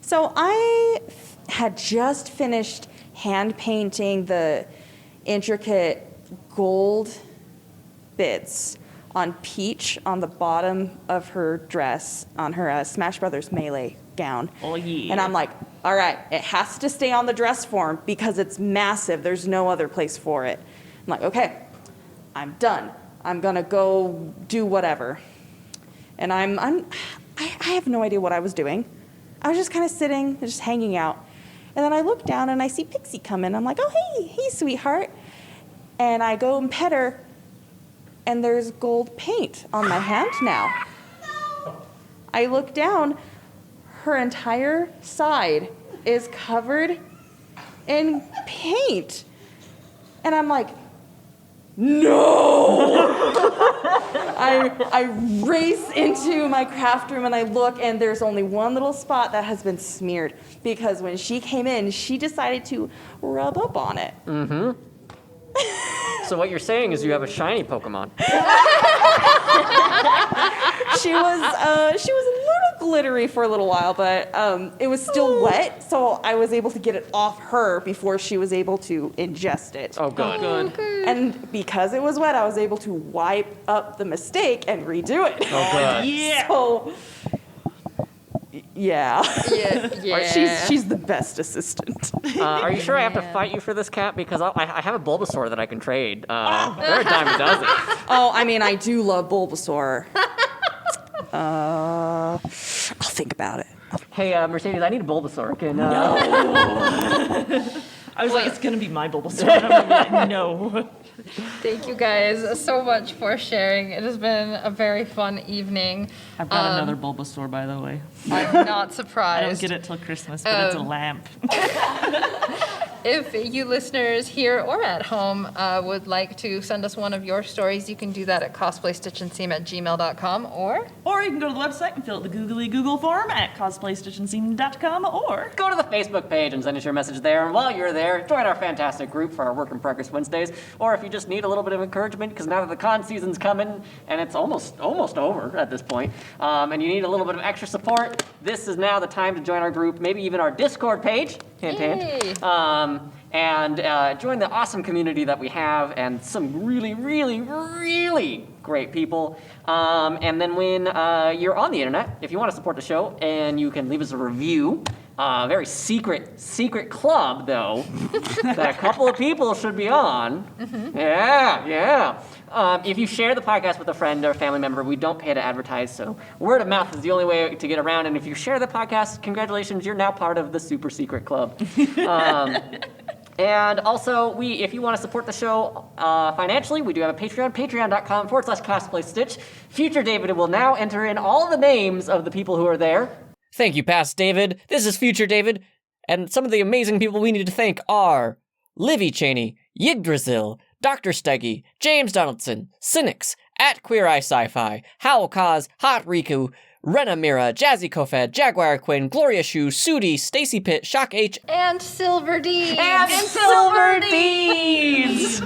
S5: so I had just finished hand painting the intricate gold bits on Peach on the bottom of her dress, on her Smash Brothers Melee gown.
S2: Oh, yeah.
S5: And I'm like, all right, it has to stay on the dress form because it's massive. There's no other place for it. I'm like, okay, I'm done. I'm gonna go do whatever. And I have no idea what I was doing. I was just kind of sitting, just hanging out. And then I look down and I see Pixie come in. I'm like, oh, hey, sweetheart. And I go and pet her, and there's gold paint on my hand now. I look down, her entire side is covered in paint. And I'm like, no! I race into my craft room and I look, and there's only one little spot that has been smeared because when she came in, she decided to rub up on it.
S1: So what you're saying is you have a shiny Pokemon.
S5: She was a little glittery for a little while, but it was still wet, so I was able to get it off her before she was able to ingest it.
S1: Oh, good.
S5: And because it was wet, I was able to wipe up the mistake and redo it.
S1: Oh, good.
S2: Yeah.
S5: So, yeah.
S3: Yeah.
S5: She's the best assistant.
S1: Are you sure I have to fight you for this cat? Because I have a Bulbasaur that I can trade. They're a dime a dozen.
S5: Oh, I mean, I do love Bulbasaur. I'll think about it.
S1: Hey, Mercedes, I need a Bulbasaur.
S2: I was like, it's gonna be my Bulbasaur. And I'm gonna be like, no.
S3: Thank you guys so much for sharing. It has been a very fun evening.
S2: I've got another Bulbasaur, by the way.
S3: I'm not
S2: I
S3: surprised.
S2: don't get it till Christmas, but it's a lamp.
S3: If you listeners here or at home would like to send us one of your stories, you can do that at cosplastitchandseam@gmail.com
S2: Or you can go to the website and fill out the googly Google form at cosplastitchandseam.com, or
S1: Go to the Facebook page and send us your message there. And while you're there, join our fantastic group for our Work in Progress Wednesdays. Or if you just need a little bit of encouragement, because now that the con season's coming and it's almost over at this point, and you need a little bit of extra support, this is now the time to join our group, maybe even our Discord page. Hint, hint. And join the awesome community that we have and some really, really, really great people. And then when you're on the internet, if you want to support the show, and you can leave us a review, very secret club though, that a couple of people should be on. Mm-hmm. Yeah. If you share the podcast with a friend or a family member, we don't pay to advertise, so word of mouth is the only way to get around. And if you share the podcast, congratulations, you're now part of the super secret club. And also, if you want to support the show financially, we do have a Patreon, patreon.com/cosplaystitch. Future David will now enter in all the names of the people who are there.
S8: Thank you, past David. This is future David. And some of the amazing people we need to thank are Livy Cheney, Yggdrasil, Dr. Steggy, James Donaldson, Cynics, at Queer Eye Sci-Fi, Howl Kaz, Hot Riku, Rena Mira, Jazzy Kofed, Jaguar Quinn, Gloria Shu, Sudi, Stacy Pitt, Shock H,
S3: and Silver Deeds.
S1: And Silver Deeds!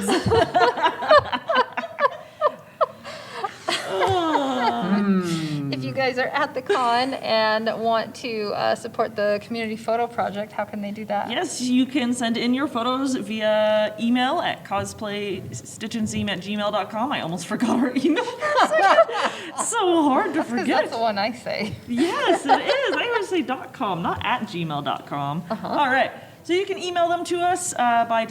S3: If you guys are at the con and want to support the community photo project, how can they do that?
S2: yes, you can send in your photos via email at cosplastitchandseam@gmail.com. I almost forgot our email for a second. It's so hard to forget.
S3: That's the one I say.
S2: Yes, it is. I always say .com, not at gmail.com. All right. So you can email them to us by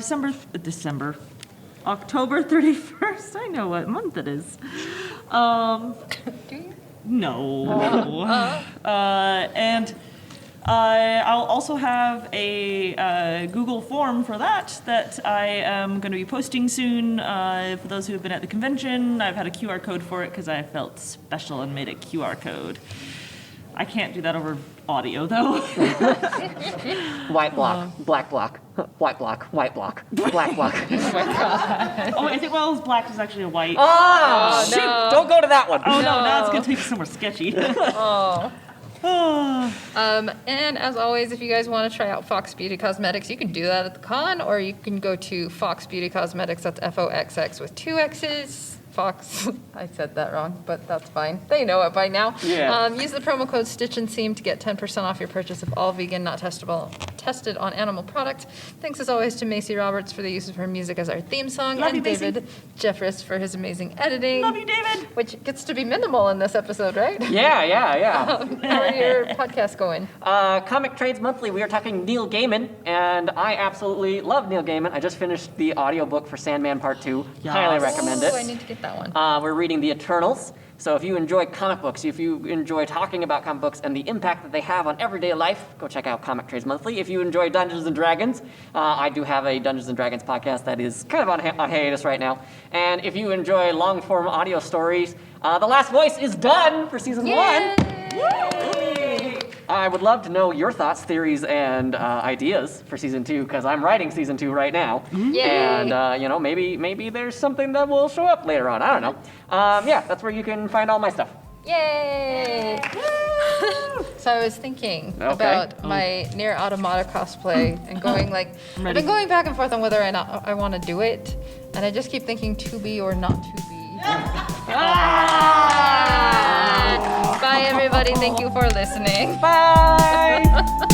S2: October 31st. I know what month it is.
S3: Do you?
S2: No. And I'll also have a Google form for that I am going to be posting soon. For those who have been at the convention, I've had a QR code for it because I felt special and made a QR code. I can't do that over audio, though.
S1: White block, black block, white block, white block, black block.
S2: Oh, I think well, black is actually a white.
S1: Oh, shoot!
S3: no.
S1: Don't go to that one.
S2: Oh, no, now it's going to take you somewhere sketchy.
S3: And as always, if you guys want to try out Fox Beauty Cosmetics, you can do that at the con, or you can go to Fox Beauty Cosmetics. That's FOXX with 2 X's. Fox, I said that wrong, but that's fine. They know it by now.
S1: Yeah.
S3: Use the promo code Stitch and Seam to get 10% off your purchase of all vegan, not tested on animal products. Thanks as always to Macy Roberts for the use of her music as our theme song,
S2: Love
S3: and
S2: you, Macy.
S3: David Jeffress for his amazing editing.
S2: Love you, David.
S3: Which gets to be minimal in this episode, right?
S1: Yeah.
S3: How are your podcasts going?
S1: Comic Trades Monthly, we are talking Neil Gaiman, and I absolutely love Neil Gaiman. I just finished the audiobook for Sandman Part 2.
S2: Yes.
S1: Highly recommend it.
S3: Oh, I need to get that one.
S1: We're reading The Eternals. So if you enjoy comic books, if you enjoy talking about comic books and the impact that they have on everyday life, go check out Comic Trades Monthly. If you enjoy Dungeons & Dragons, I do have a Dungeons & Dragons podcast that is kind of on hiatus right now. And if you enjoy long-form audio stories, The Last Voice is done for Season 1. I would love to know your thoughts, theories, and ideas for Season 2, because I'm writing Season 2 right now.
S3: Yay.
S1: And, maybe there's something that will show up later on. I don't know. That's where you can find all my stuff.
S3: Yay! So I was thinking
S1: Okay.
S3: about my Nier Automata cosplay and going I've been going back and forth on whether or not I want to do it, and I just keep thinking to be or not to be. Bye everybody, thank you for listening.
S1: Bye!